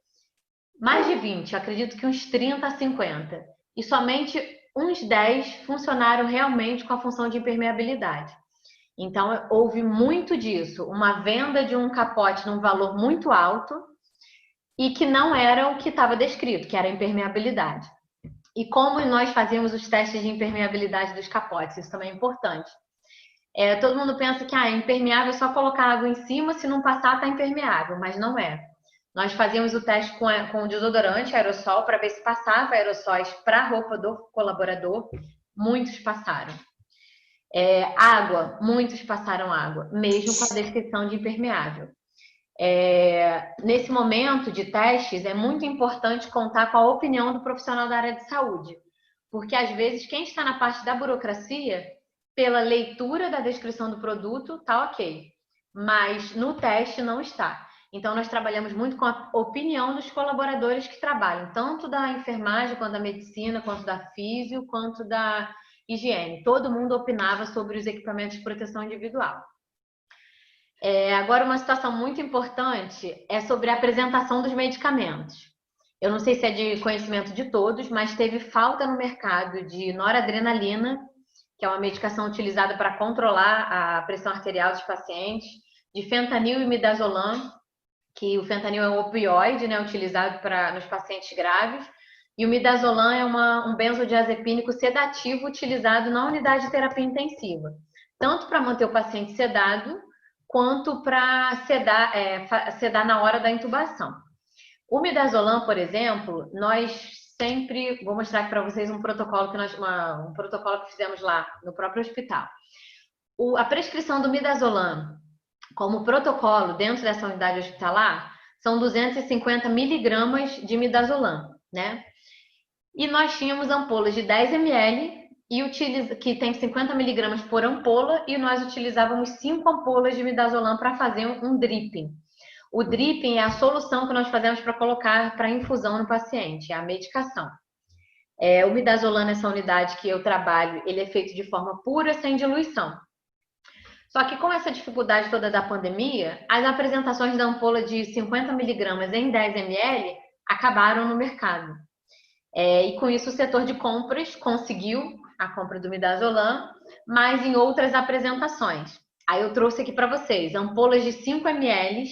Mais de 20, acredito que uns 30 a 50. E somente uns 10 funcionaram realmente com a função de impermeabilidade. Então, houve muito disso, uma venda de um capote num valor muito alto e que não era o que estava descrito, que era a impermeabilidade. E como nós fazíamos os testes de impermeabilidade dos capotes, isso também é importante. Todo mundo pensa que impermeável é só colocar água em cima, se não passar está impermeável, mas não é. Nós fazíamos o teste com o desodorante aerossol para ver se passava aerossóis para a roupa do colaborador. Muitos passaram. Água, muitos passaram água, mesmo com a descrição de impermeável. Nesse momento de testes, é muito importante contar com a opinião do profissional da área de saúde, porque às vezes quem está na parte da burocracia, pela leitura da descrição do produto, tá ok, mas no teste não está. Então, nós trabalhamos muito com a opinião dos colaboradores que trabalham, tanto da enfermagem, quanto da medicina, quanto da físio, quanto da higiene. Todo mundo opinava sobre os equipamentos de proteção individual. Agora, uma situação muito importante é sobre a apresentação dos medicamentos. Eu não sei se é de conhecimento de todos, mas teve falta no mercado de noradrenalina, que é uma medicação utilizada para controlar a pressão arterial dos pacientes, de fentanil e midazolam, que o fentanil é um opioide, né, utilizado nos pacientes graves, e o midazolam é um benzodiazepínico sedativo utilizado na unidade de terapia intensiva, tanto para manter o paciente sedado, quanto para sedar na hora da intubação. O midazolam, por exemplo, nós sempre... Vou mostrar aqui para vocês um protocolo que fizemos lá no próprio hospital. A prescrição do midazolam como protocolo dentro dessa unidade hospitalar são 250 miligramas de midazolam, né? E nós tínhamos ampolas de 10 ml que tem 50 miligramas por ampola, e nós utilizávamos 5 ampolas de midazolam para fazer um dripping. O dripping é a solução que nós fazemos para colocar para infusão no paciente, é a medicação. O midazolam nessa unidade que eu trabalho, ele é feito de forma pura, sem diluição. Só que com essa dificuldade toda da pandemia, as apresentações da ampola de 50 miligramas em 10 ml acabaram no mercado. E com isso o setor de compras conseguiu a compra do midazolam, mas em outras apresentações. Aí eu trouxe aqui para vocês ampolas de 5 ml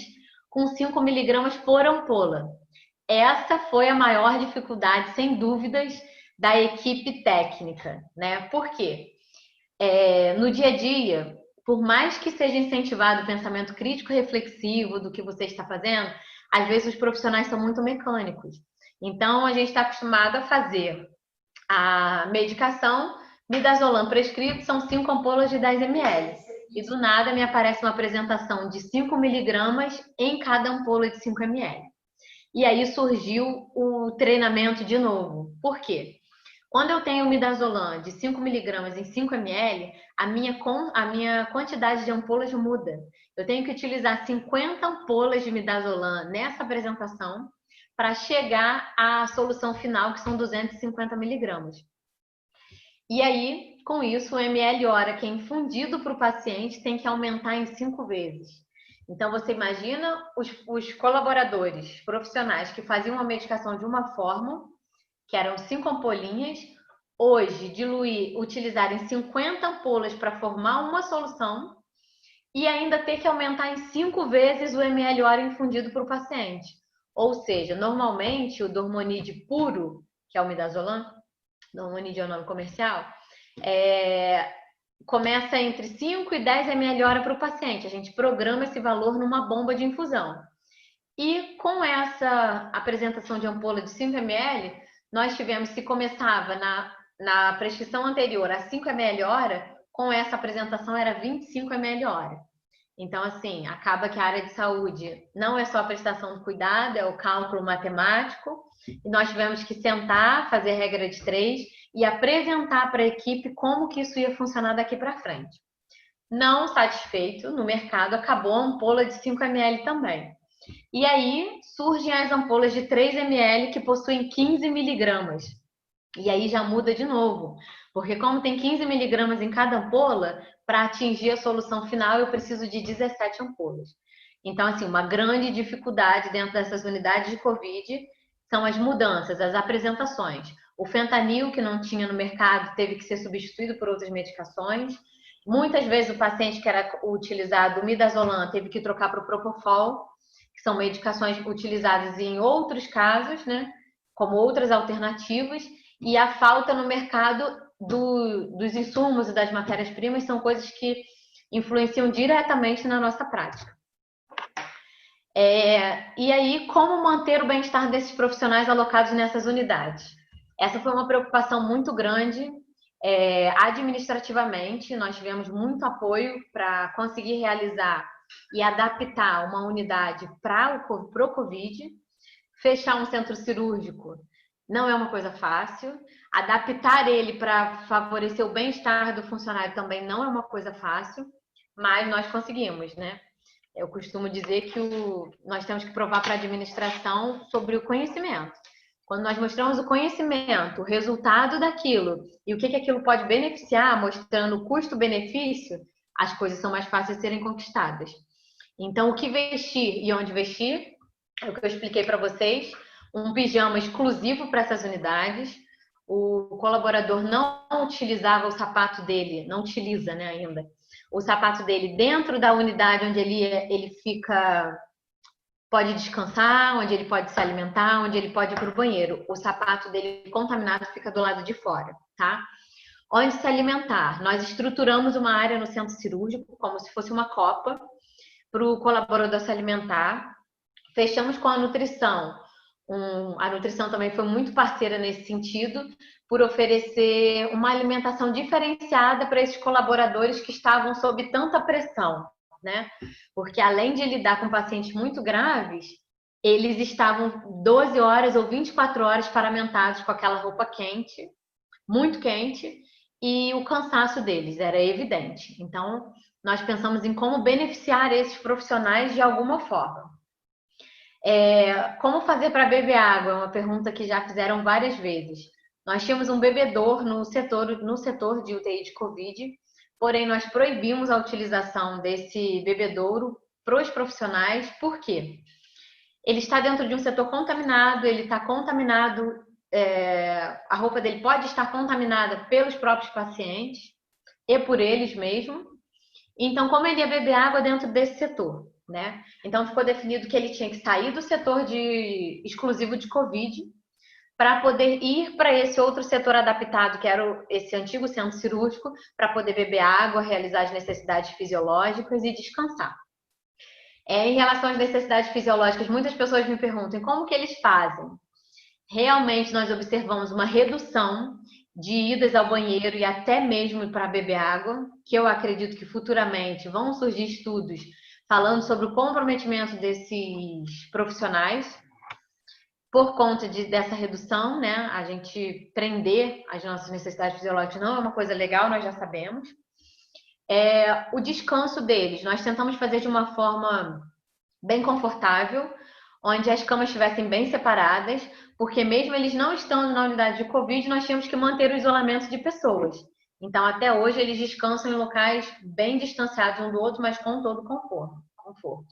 com 5 miligramas por ampola. Essa foi a maior dificuldade, sem dúvidas, da equipe técnica, né? Por quê? No dia a dia, por mais que seja incentivado o pensamento crítico reflexivo do que você está fazendo, às vezes os profissionais são muito mecânicos. Então, a gente está acostumado a fazer a medicação, midazolam prescrito, são 5 ampolas de 10 ml. E do nada me aparece uma apresentação de 5 miligramas em cada ampola de 5 ml. E aí surgiu o treinamento de novo. Por quê? Quando eu tenho midazolam de 5 miligramas em 5 ml, a minha quantidade de ampolas muda. Eu tenho que utilizar 50 ampolas de midazolam nessa apresentação para chegar à solução final, que são 250 miligramas. E aí, com isso, o ml hora que é infundido para o paciente tem que aumentar em 5 vezes. Então, você imagina os colaboradores profissionais que faziam a medicação de uma forma, que eram 5 ampolinhas, hoje utilizarem 50 ampolas para formar uma solução e ainda ter que aumentar em 5 vezes o ml hora infundido para o paciente. Ou seja, normalmente o Dormonide puro, que é o midazolam, Dormonide é o nome comercial, começa entre 5 e 10 ml hora para o paciente. A gente programa esse valor numa bomba de infusão. E com essa apresentação de ampola de 5 ml, nós tivemos, se começava na prescrição anterior a 5 ml hora, com essa apresentação era 25 ml hora. Então, assim, acaba que a área de saúde não é só a prestação de cuidado, é o cálculo matemático. E nós tivemos que sentar, fazer regra de 3 e apresentar para a equipe como que isso ia funcionar daqui para frente. Não satisfeito, no mercado acabou a ampola de 5 ml também. E aí surgem as ampolas de 3 ml que possuem 15 miligramas. E aí já muda de novo, porque como tem 15 miligramas em cada ampola, para atingir a solução final eu preciso de 17 ampolas. Então, assim, uma grande dificuldade dentro dessas unidades de Covid são as mudanças, as apresentações. O fentanil, que não tinha no mercado, teve que ser substituído por outras medicações. Muitas vezes o paciente que era utilizado o midazolam teve que trocar para o propofol, que são medicações utilizadas em outros casos, né, como outras alternativas, e a falta no mercado dos insumos e das matérias-primas são coisas que influenciam diretamente na nossa prática. E aí, como manter o bem-estar desses profissionais alocados nessas unidades? Essa foi uma preocupação muito grande. Administrativamente, nós tivemos muito apoio para conseguir realizar e adaptar uma unidade para o Covid. Fechar um centro cirúrgico não é uma coisa fácil. Adaptar ele para favorecer o bem-estar do funcionário também não é uma coisa fácil, mas nós conseguimos, né? Eu costumo dizer que nós temos que provar para a administração sobre o conhecimento. Quando nós mostramos o conhecimento, o resultado daquilo e o que aquilo pode beneficiar, mostrando o custo-benefício, as coisas são mais fáceis de serem conquistadas. Então, o que vestir e onde vestir, é o que eu expliquei para vocês. Um pijama exclusivo para essas unidades. O colaborador não utilizava o sapato dele, não utiliza, né, ainda, o sapato dele dentro da unidade onde ele fica, pode descansar, onde ele pode se alimentar, onde ele pode ir para o banheiro. O sapato dele contaminado fica do lado de fora, tá? Onde se alimentar? Nós estruturamos uma área no centro cirúrgico, como se fosse uma copa, para o colaborador se alimentar. Fechamos com a nutrição. A nutrição também foi muito parceira nesse sentido, por oferecer uma alimentação diferenciada para esses colaboradores que estavam sob tanta pressão, né? Porque além de lidar com pacientes muito graves, eles estavam 12 horas ou 24 horas paramentados com aquela roupa quente, muito quente, e o cansaço deles era evidente. Então, nós pensamos em como beneficiar esses profissionais de alguma forma. Como fazer para beber água? É uma pergunta que já fizeram várias vezes. Nós tínhamos um bebedouro no setor de UTI de Covid, porém nós proibimos a utilização desse bebedouro para os profissionais. Por quê? Ele está dentro de um setor contaminado, ele está contaminado, a roupa dele pode estar contaminada pelos próprios pacientes e por eles mesmos. Então, como ele ia beber água dentro desse setor, né? Então, ficou definido que ele tinha que sair do setor exclusivo de Covid para poder ir para esse outro setor adaptado, que era esse antigo centro cirúrgico, para poder beber água, realizar as necessidades fisiológicas e descansar. Em relação às necessidades fisiológicas, muitas pessoas me perguntam como que eles fazem. Realmente, nós observamos uma redução de idas ao banheiro e até mesmo para beber água, que eu acredito que futuramente vão surgir estudos falando sobre o comprometimento desses profissionais. Por conta dessa redução, né, a gente prender as nossas necessidades fisiológicas não é uma coisa legal, nós já sabemos. O descanso deles, nós tentamos fazer de uma forma bem confortável, onde as camas estivessem bem separadas, porque mesmo eles não estando na unidade de Covid, nós tínhamos que manter o isolamento de pessoas. Então, até hoje, eles descansam em locais bem distanciados um do outro, mas com todo conforto.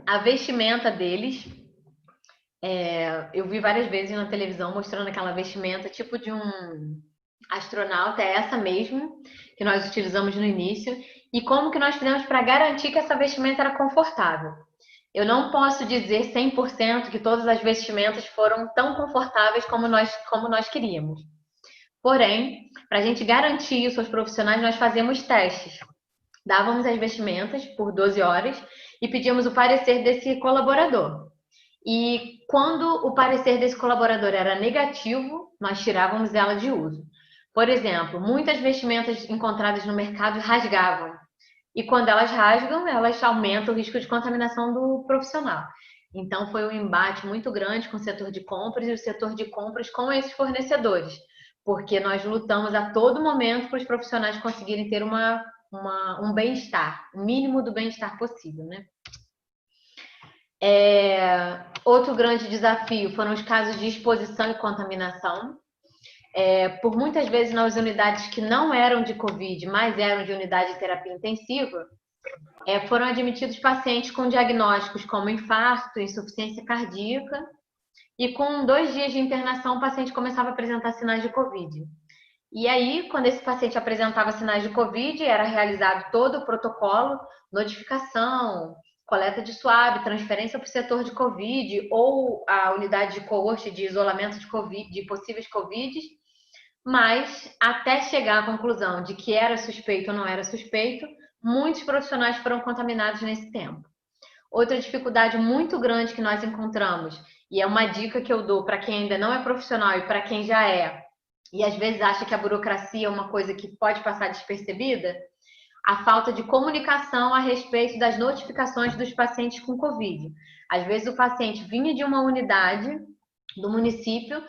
A vestimenta deles, eu vi várias vezes na televisão mostrando aquela vestimenta tipo de um astronauta, é essa mesmo que nós utilizamos no início. E como que nós fizemos para garantir que essa vestimenta era confortável? Eu não posso dizer 100% que todas as vestimentas foram tão confortáveis como nós queríamos. Porém, para a gente garantir os seus profissionais, nós fazíamos testes. Dávamos as vestimentas por 12 horas e pedíamos o parecer desse colaborador. E quando o parecer desse colaborador era negativo, nós tirávamos ela de uso. Por exemplo, muitas vestimentas encontradas no mercado rasgavam. E quando elas rasgam, elas aumentam o risco de contaminação do profissional. Então, foi um embate muito grande com o setor de compras e o setor de compras com esses fornecedores, porque nós lutamos a todo momento para os profissionais conseguirem ter um bem-estar, o mínimo do bem-estar possível, né? Outro grande desafio foram os casos de exposição e contaminação. Por muitas vezes nas unidades que não eram de Covid, mas eram de unidade de terapia intensiva, foram admitidos pacientes com diagnósticos como infarto, insuficiência cardíaca, e com 2 dias de internação o paciente começava a apresentar sinais de Covid. E aí, quando esse paciente apresentava sinais de Covid, era realizado todo o protocolo, notificação, coleta de suave, transferência para o setor de Covid ou a unidade de coorte de isolamento de Covid, de possíveis Covid, mas até chegar à conclusão de que era suspeito ou não era suspeito, muitos profissionais foram contaminados nesse tempo. Outra dificuldade muito grande que nós encontramos, e é uma dica que eu dou para quem ainda não é profissional e para quem já é, e às vezes acha que a burocracia é uma coisa que pode passar despercebida, a falta de comunicação a respeito das notificações dos pacientes com Covid. Às vezes o paciente vinha de uma unidade do município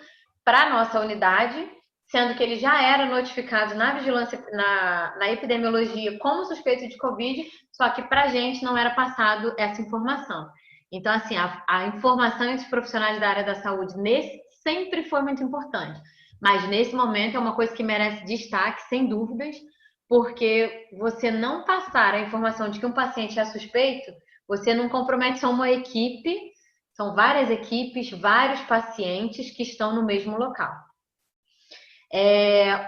para a nossa unidade, sendo que ele já era notificado na vigilância, na epidemiologia como suspeito de Covid, só que para a gente não era passado essa informação. Então, assim, a informação entre os profissionais da área da saúde sempre foi muito importante, mas nesse momento é uma coisa que merece destaque, sem dúvidas, porque você não passar a informação de que um paciente é suspeito, você não compromete só uma equipe, são várias equipes, vários pacientes que estão no mesmo local.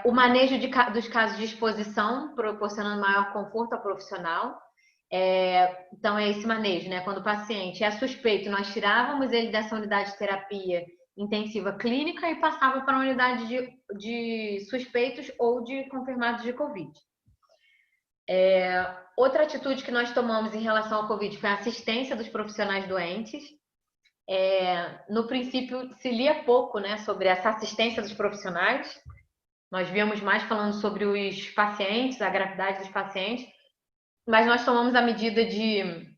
O manejo dos casos de exposição, proporcionando maior conforto ao profissional. Então, é esse manejo, né? Quando o paciente é suspeito, nós tirávamos ele dessa unidade de terapia intensiva clínica e passava para a unidade de suspeitos ou de confirmados de Covid. Outra atitude que nós tomamos em relação ao Covid foi a assistência dos profissionais doentes. No princípio, se lia pouco, né, sobre essa assistência dos profissionais. Nós víamos mais falando sobre os pacientes, a gravidade dos pacientes, mas nós tomamos a medida de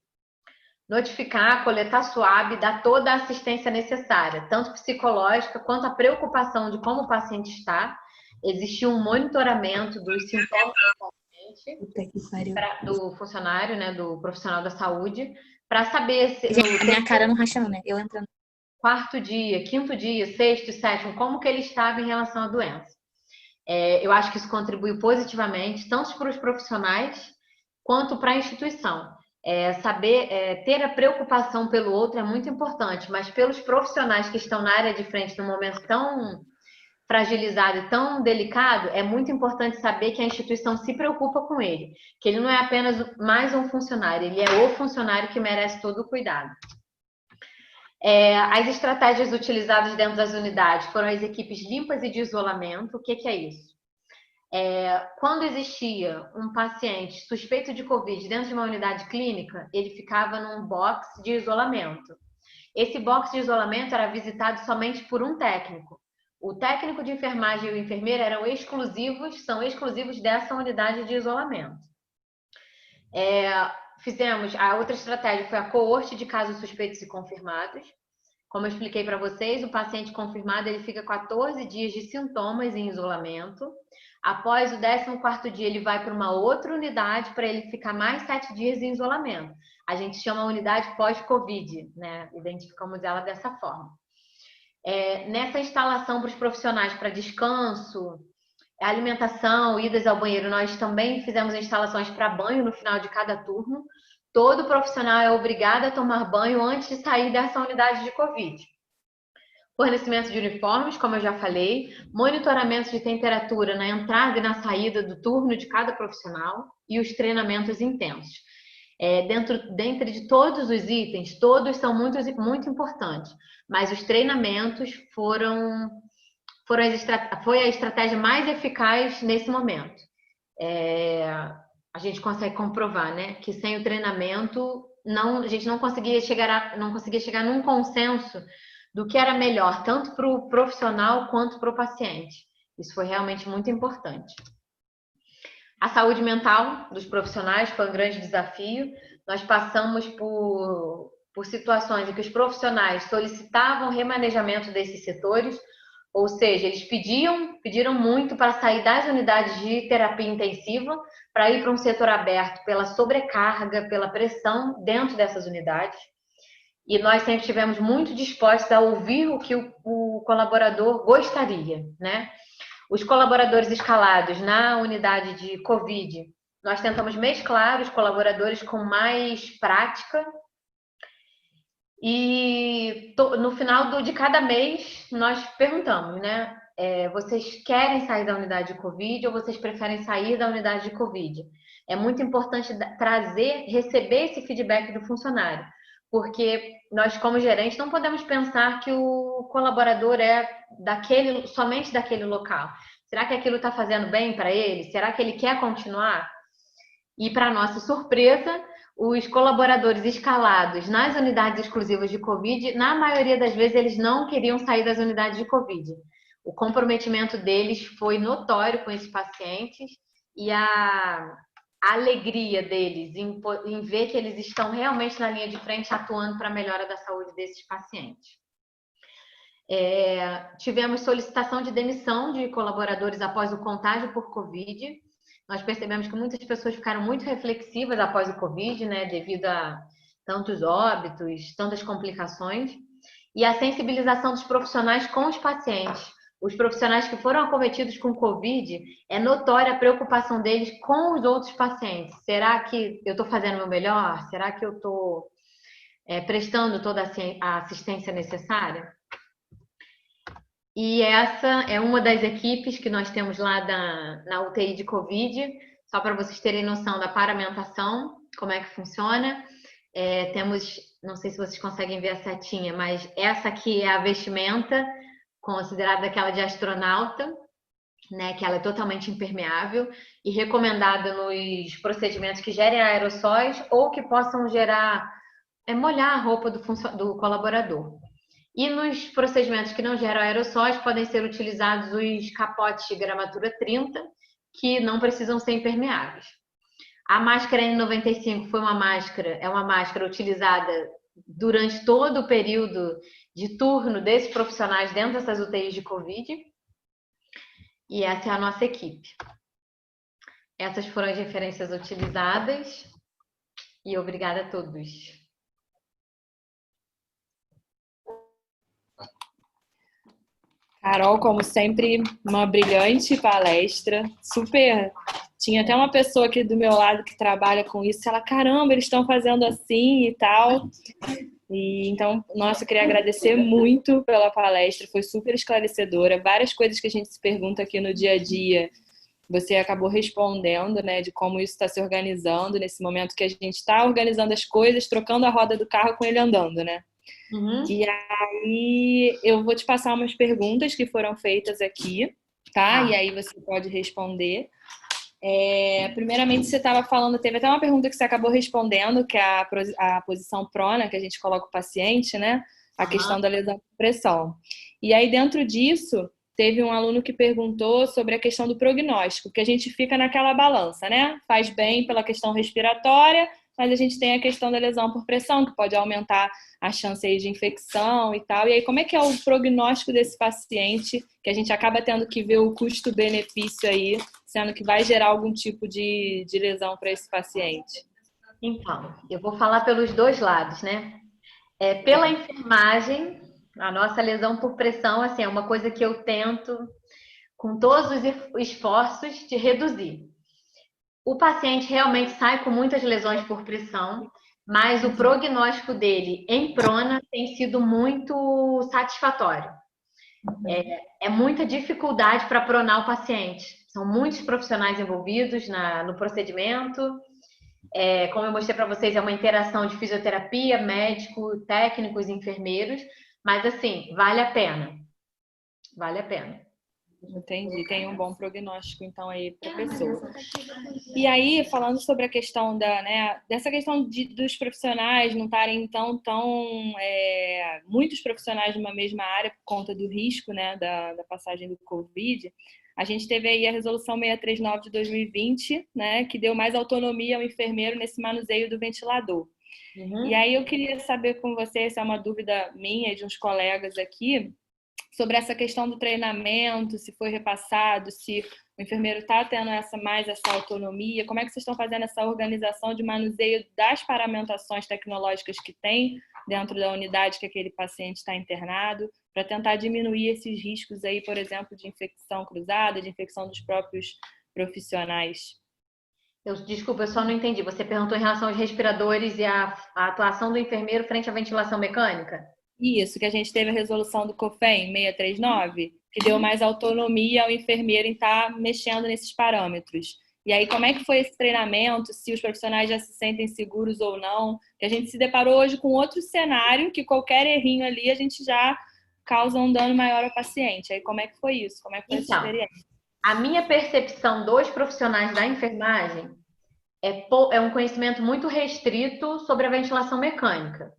notificar, coletar SWAB, dar toda a assistência necessária, tanto psicológica quanto a preocupação de como o paciente está. Existia um monitoramento dos sintomas do paciente, do funcionário, né, do profissional da saúde, para saber se... A minha cara não racha não, né? Eu entrando. 4º dia, 5º dia, 6º, 7º, como que ele estava em relação à doença. Eu acho que isso contribuiu positivamente, tanto para os profissionais quanto para a instituição. Ter a preocupação pelo outro é muito importante, mas pelos profissionais que estão na área de frente num momento tão fragilizado e tão delicado, é muito importante saber que a instituição se preocupa com ele, que ele não é apenas mais um funcionário, ele é o funcionário que merece todo o cuidado. As estratégias utilizadas dentro das unidades foram as equipes limpas e de isolamento. O que é isso? Quando existia um paciente suspeito de Covid dentro de uma unidade clínica, ele ficava num box de isolamento. Esse box de isolamento era visitado somente por um técnico. O técnico de enfermagem e o enfermeiro são exclusivos dessa unidade de isolamento. a outra estratégia foi a coorte de casos suspeitos e confirmados. Como eu expliquei para vocês, o paciente confirmado ele fica 14 dias de sintomas em isolamento. Após o 14º dia, ele vai para uma outra unidade para ele ficar mais 7 dias em isolamento. A gente chama a unidade pós-Covid, né? Identificamos ela dessa forma. Nessa instalação para os profissionais para descanso, alimentação, idas ao banheiro, nós também fizemos instalações para banho no final de cada turno. Todo profissional é obrigado a tomar banho antes de sair dessa unidade de Covid. Fornecimento de uniformes, como eu já falei, monitoramento de temperatura na entrada e na saída do turno de cada profissional e os treinamentos intensos. Dentro de todos os itens, todos são muito, muito importantes, mas os treinamentos foi a estratégia mais eficaz nesse momento. A gente consegue comprovar, né, que sem o treinamento a gente não conseguia chegar num consenso do que era melhor, tanto para o profissional quanto para o paciente. Isso foi realmente muito importante. A saúde mental dos profissionais foi um grande desafio. Nós passamos por situações em que os profissionais solicitavam remanejamento desses setores, ou seja, eles pediram muito para sair das unidades de terapia intensiva para ir para um setor aberto pela sobrecarga, pela pressão dentro dessas unidades. E nós sempre estivemos muito dispostos a ouvir o que o colaborador gostaria, né? Os colaboradores escalados na unidade de Covid, nós tentamos mesclar os colaboradores com mais prática. E no final de cada mês, nós perguntamos, né? Vocês querem sair da unidade de Covid ou vocês preferem sair da unidade de Covid? É muito importante receber esse feedback do funcionário, porque nós, como gerentes, não podemos pensar que o colaborador é somente daquele local. Será que aquilo está fazendo bem para ele? Será que ele quer continuar? E, para nossa surpresa, os colaboradores escalados nas unidades exclusivas de Covid, na maioria das vezes, eles não queriam sair das unidades de Covid. O comprometimento deles foi notório com esses pacientes e a alegria deles em ver que eles estão realmente na linha de frente atuando para a melhora da saúde desses pacientes. Tivemos solicitação de demissão de colaboradores após o contágio por Covid. Nós percebemos que muitas pessoas ficaram muito reflexivas após o Covid, né, devido a tantos óbitos, tantas complicações. E a sensibilização dos profissionais com os pacientes. Os profissionais que foram acometidos com Covid, é notória a preocupação deles com os outros pacientes. Será que eu estou fazendo o meu melhor? Será que eu estou prestando toda a assistência necessária? E essa é uma das equipes que nós temos lá na UTI de Covid, só para vocês terem noção da paramentação, como é que funciona. Temos, não sei se vocês conseguem ver a setinha, mas essa aqui é a vestimenta, considerada aquela de astronauta, né, que ela é totalmente impermeável e recomendada nos procedimentos que gerem aerossóis ou que possam molhar a roupa do colaborador. E nos procedimentos que não geram aerossóis, podem ser utilizados os capotes de gramatura 30, que não precisam ser impermeáveis. A máscara N95 é uma máscara utilizada durante todo o período de turno desses profissionais dentro dessas UTIs de Covid. E essa é a nossa equipe. Essas foram as referências utilizadas. E obrigada a todos. Carol, como sempre, uma brilhante palestra, super. Tinha até uma pessoa aqui do meu lado que trabalha com isso, ela, caramba, eles estão fazendo assim e tal. E então, nossa, eu queria agradecer muito pela palestra, foi super esclarecedora. Várias coisas que a gente se pergunta aqui no dia a dia, você acabou respondendo, né, de como isso está se organizando nesse momento que a gente está organizando as coisas, trocando a roda do carro com ele andando, né? Uhum. E aí eu vou te passar umas perguntas que foram feitas aqui, tá? E aí você pode responder. Primeiramente, você estava falando, teve até uma pergunta que você acabou respondendo, que é a posição prona, que a gente coloca o paciente, né? A questão da lesão por pressão. E aí, dentro disso, teve um aluno que perguntou sobre a questão do prognóstico, que a gente fica naquela balança, né? Faz bem pela questão respiratória, mas a gente tem a questão da lesão por pressão, que pode aumentar a chance aí de infecção e tal. E aí, como é que é o prognóstico desse paciente, que a gente acaba tendo que ver o custo-benefício aí, sendo que vai gerar algum tipo de lesão para esse paciente? Então, eu vou falar pelos dois lados, né? Pela enfermagem, a nossa lesão por pressão, assim, é uma coisa que eu tento, com todos os esforços, de reduzir. O paciente realmente sai com muitas lesões por pressão, mas o prognóstico dele em prona tem sido muito satisfatório. É muita dificuldade para pronar o paciente. São muitos profissionais envolvidos no procedimento. Como eu mostrei para vocês, é uma interação de fisioterapia, médico, técnicos, enfermeiros, mas assim, vale a pena. Vale a pena. Entendi, tem um bom prognóstico então aí para a pessoa. E aí, falando sobre a questão dessa questão dos profissionais não estarem muitos profissionais numa mesma área por conta do risco, né, da passagem do Covid, a gente teve aí a resolução 639 de 2020, né, que deu mais autonomia ao enfermeiro nesse manuseio do ventilador. E aí eu queria saber com você, se é uma dúvida minha e de uns colegas aqui, sobre essa questão do treinamento, se foi repassado, se o enfermeiro está tendo essa autonomia, como é que vocês estão fazendo essa organização de manuseio das paramentações tecnológicas que tem dentro da unidade que aquele paciente está internado, para tentar diminuir esses riscos aí, por exemplo, de infecção cruzada, de infecção dos próprios profissionais? Desculpa, eu só não entendi. Você perguntou em relação aos respiradores e a atuação do enfermeiro frente à ventilação mecânica? Isso, que a gente teve a resolução do COFEM 639, que deu mais autonomia ao enfermeiro em estar mexendo nesses parâmetros. E aí, como é que foi esse treinamento? Se os profissionais já se sentem seguros ou não? Que a gente se deparou hoje com outro cenário, que qualquer errinho ali a gente já causa um dano maior ao paciente. Aí, como é que foi isso? Como é que foi essa experiência? A minha percepção dos profissionais da enfermagem é um conhecimento muito restrito sobre a ventilação mecânica.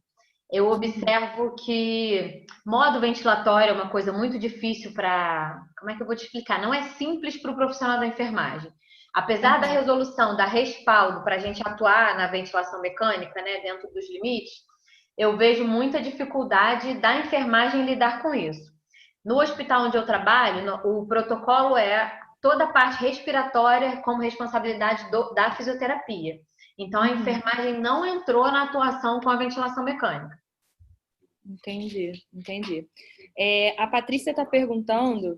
Eu observo que modo ventilatório é uma coisa muito difícil para... Como é que eu vou te explicar? Não é simples para o profissional da enfermagem. Apesar da resolução, da respaldo para a gente atuar na ventilação mecânica, né, dentro dos limites, eu vejo muita dificuldade da enfermagem em lidar com isso. No hospital onde eu trabalho, o protocolo é toda a parte respiratória como responsabilidade da fisioterapia. Então, a enfermagem não entrou na atuação com a ventilação mecânica. Entendi. A Patrícia está perguntando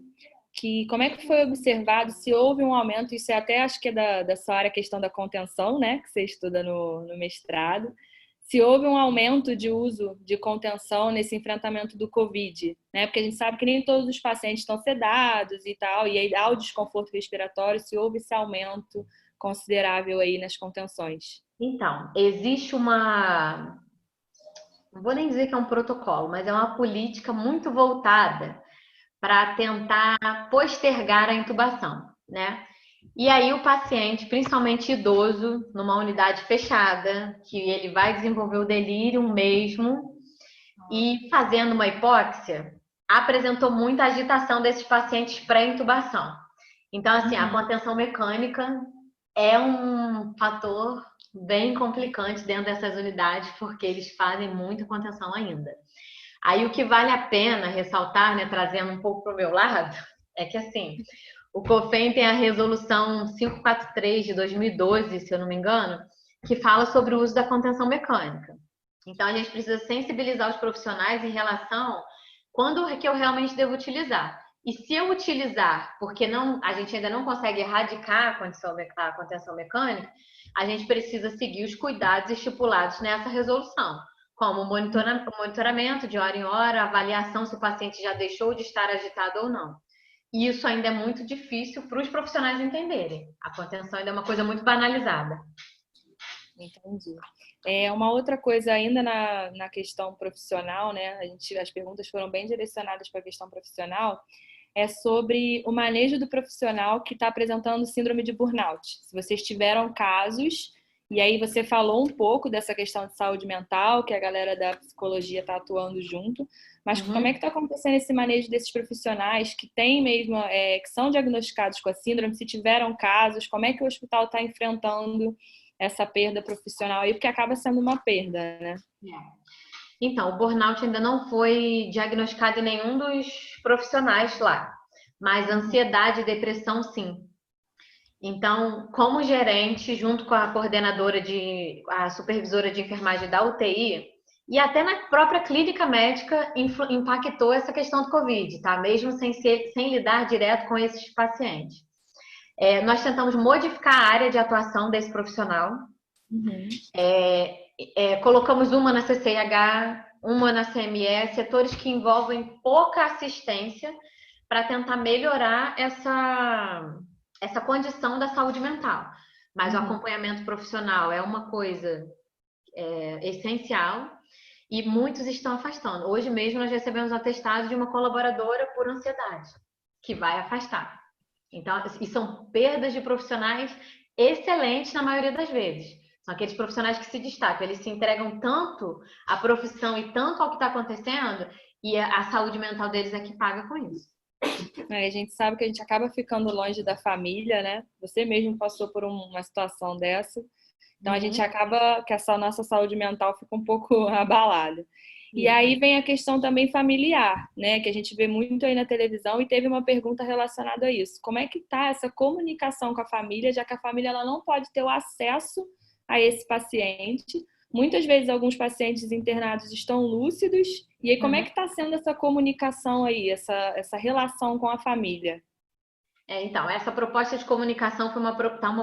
que como é que foi observado se houve um aumento, isso até acho que é da sua área, a questão da contenção, né, que você estuda no mestrado, se houve um aumento de uso de contenção nesse enfrentamento do Covid, né, porque a gente sabe que nem todos os pacientes estão sedados e tal, e aí há o desconforto respiratório, se houve esse aumento considerável aí nas contenções. Então, existe uma... Não vou nem dizer que é um protocolo, mas é uma política muito voltada para tentar postergar a intubação, né? E aí o paciente, principalmente idoso, numa unidade fechada, que ele vai desenvolver o delírio mesmo, e fazendo uma hipóxia, apresentou muita agitação desses pacientes pré-intubação. Então, assim, a contenção mecânica é um fator bem complicante dentro dessas unidades, porque eles fazem muita contenção ainda. Aí o que vale a pena ressaltar, né, trazendo um pouco para o meu lado, é que assim, o COFEM tem a resolução 543 de 2012, se eu não me engano, que fala sobre o uso da contenção mecânica. Então a gente precisa sensibilizar os profissionais em relação quando é que eu realmente devo utilizar. E se eu utilizar, porque a gente ainda não consegue erradicar a contenção mecânica, a gente precisa seguir os cuidados estipulados nessa resolução, como o monitoramento de hora em hora, avaliação se o paciente já deixou de estar agitado ou não. E isso ainda é muito difícil para os profissionais entenderem. A contenção ainda é uma coisa muito banalizada. Entendi. Uma outra coisa ainda na questão profissional, né? As perguntas foram bem direcionadas para a questão profissional, é sobre o manejo do profissional que está apresentando síndrome de burnout. Se vocês tiveram casos, e aí você falou um pouco dessa questão de saúde mental, que a galera da psicologia está atuando junto, mas como é que está acontecendo esse manejo desses profissionais que têm mesmo, que são diagnosticados com a síndrome, se tiveram casos, como é que o hospital está enfrentando essa perda profissional aí, porque acaba sendo uma perda, né? Então, o burnout ainda não foi diagnosticado em nenhum dos profissionais lá, mas ansiedade e depressão, sim. Então, como gerente, junto com a coordenadora a supervisora de enfermagem da UTI, e até na própria clínica médica impactou essa questão do Covid, tá? Mesmo sem lidar direto com esses pacientes. Nós tentamos modificar a área de atuação desse profissional. Colocamos uma na CCIH, uma na CME, setores que envolvem pouca assistência para tentar melhorar essa condição da saúde mental. Mas o acompanhamento profissional é uma coisa essencial e muitos estão afastando. Hoje mesmo nós recebemos um atestado de uma colaboradora por ansiedade, que vai afastar. Então, e são perdas de profissionais excelentes na maioria das vezes. São aqueles profissionais que se destacam, eles se entregam tanto à profissão e tanto ao que está acontecendo, e a saúde mental deles é que paga com isso. A gente sabe que a gente acaba ficando longe da família, né? Você mesmo passou por uma situação dessa. Então, a gente acaba que essa nossa saúde mental fica um pouco abalada. E aí vem a questão também familiar, né? Que a gente vê muito aí na televisão e teve uma pergunta relacionada a isso. Como é que tá essa comunicação com a família, já que a família ela não pode ter o acesso a esse paciente? Muitas vezes alguns pacientes internados estão lúcidos. E aí como é que está sendo essa comunicação aí, essa relação com a família? Então, essa proposta de comunicação foi uma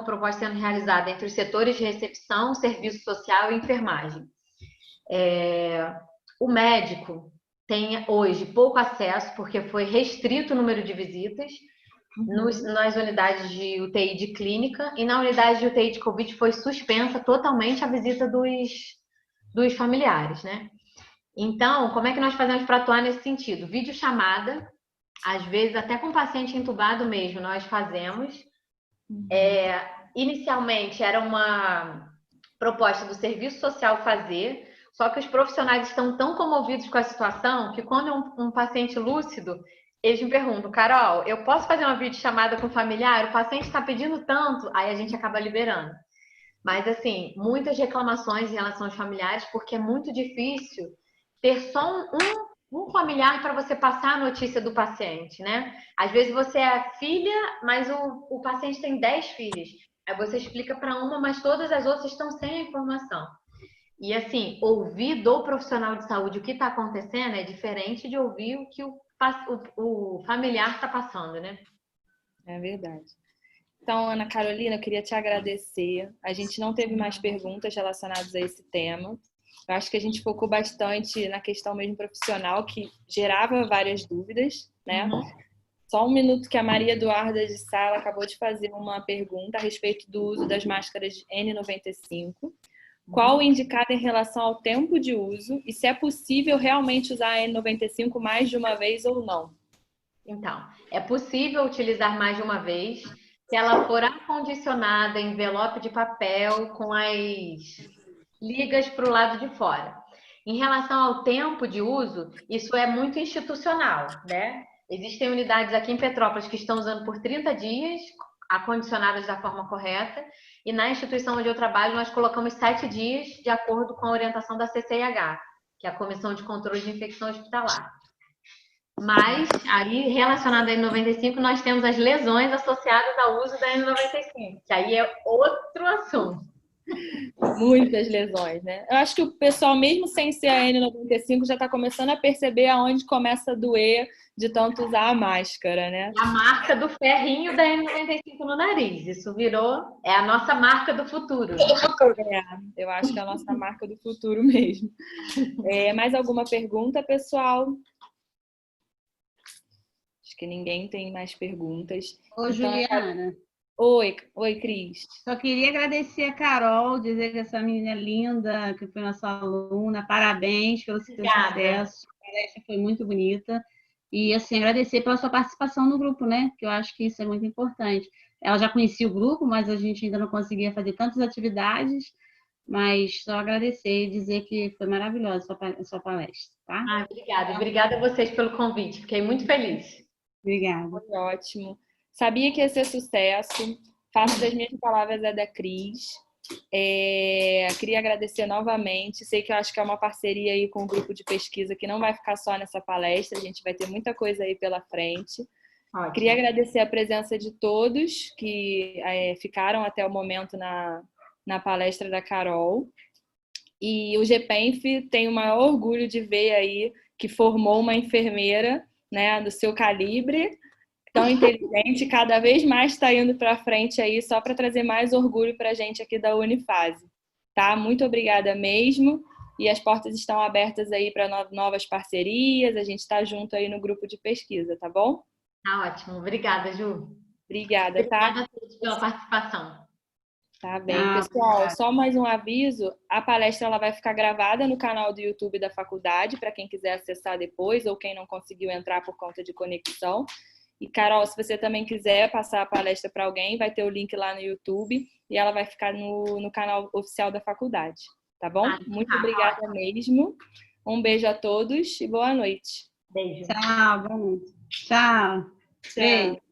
proposta sendo realizada entre os setores de recepção, serviço social e enfermagem. O médico tem hoje pouco acesso, porque foi restrito o número de visitas nas unidades de UTI de clínica, e na unidade de UTI de Covid foi suspensa totalmente a visita dos familiares, né? Então, como é que nós fazemos para atuar nesse sentido? Videochamada, às vezes até com paciente entubado mesmo, nós fazemos. Inicialmente era uma proposta do serviço social fazer, só que os profissionais estão tão comovidos com a situação que quando é um paciente lúcido, eles me perguntam: Carol, eu posso fazer uma videochamada com o familiar? O paciente está pedindo tanto, aí a gente acaba liberando. Mas, assim, muitas reclamações em relação aos familiares, porque é muito difícil ter só um familiar para você passar a notícia do paciente, né? Às vezes você é a filha, mas o paciente tem 10 filhas. Aí você explica para uma, mas todas as outras estão sem a informação. E, assim, ouvir do profissional de saúde o que está acontecendo é diferente de ouvir o que o familiar está passando, né? É verdade. Então, Ana Carolina, eu queria te agradecer. A gente não teve mais perguntas relacionadas a esse tema. Eu acho que a gente focou bastante na questão mesmo profissional, que gerava várias dúvidas, né? Só um minuto que a Maria Eduarda de Sala acabou de fazer uma pergunta a respeito do uso das máscaras de N95. Qual o indicado em relação ao tempo de uso e se é possível realmente usar a N95 mais de uma vez ou não? Então, é possível utilizar mais de uma vez se ela for acondicionada em envelope de papel com as ligas para o lado de fora. Em relação ao tempo de uso, isso é muito institucional, né? Existem unidades aqui em Petrópolis que estão usando por 30 dias, acondicionadas da forma correta, e na instituição onde eu trabalho nós colocamos 7 dias, de acordo com a orientação da CCIH, que é a Comissão de Controle de Infecção Hospitalar. Mas, aí, relacionado à N95, nós temos as lesões associadas ao uso da N95, que aí é outro assunto. Muitas lesões, né? Eu acho que o pessoal, mesmo sem ser a N95, já está começando a perceber aonde começa a doer de tanto usar a máscara, né? A marca do ferrinho da N95 no nariz. Isso virou... É a nossa marca do futuro. Eu acho que é a nossa marca do futuro mesmo. Mais alguma pergunta, pessoal? Acho que ninguém tem mais perguntas. Ô, então, Juliana. Oi, Cris. Só queria agradecer a Carol, dizer que essa menina linda, que foi nossa aluna, parabéns pelo seu sucesso. A palestra foi muito bonita. E, assim, agradecer pela sua participação no grupo, né? Que eu acho que isso é muito importante. Ela já conhecia o grupo, mas a gente ainda não conseguia fazer tantas atividades. Mas só agradecer e dizer que foi maravilhosa a sua palestra, tá? Obrigada. Obrigada a vocês pelo convite. Fiquei muito feliz. Obrigada. Foi ótimo. Sabia que ia ser sucesso. Faço das minhas palavras a da Cris. Queria agradecer novamente. Sei que eu acho que é uma parceria aí com o grupo de pesquisa que não vai ficar só nessa palestra, a gente vai ter muita coisa aí pela frente. Ótimo. Queria agradecer a presença de todos que ficaram até o momento na palestra da Carol. E o GPENF tem o maior orgulho de ver aí que formou uma enfermeira, né, do seu calibre, tão inteligente, cada vez mais está indo para frente aí, só para trazer mais orgulho para a gente aqui da Unifase. Tá? Muito obrigada mesmo. E as portas estão abertas aí para novas parcerias, a gente está junto aí no grupo de pesquisa, tá bom? Tá ótimo. Obrigada, Ju. Obrigada, tá? Obrigada a todos pela participação. Tá bem, pessoal, só mais um aviso, a palestra ela vai ficar gravada no canal do YouTube da faculdade, para quem quiser acessar depois, ou quem não conseguiu entrar por conta de conexão. E, Carol, se você também quiser passar a palestra para alguém, vai ter o link lá no YouTube, e ela vai ficar no canal oficial da faculdade, tá bom? Muito obrigada mesmo, um beijo a todos e boa noite. Beijo. Tchau, boa noite. Tchau. Beijo.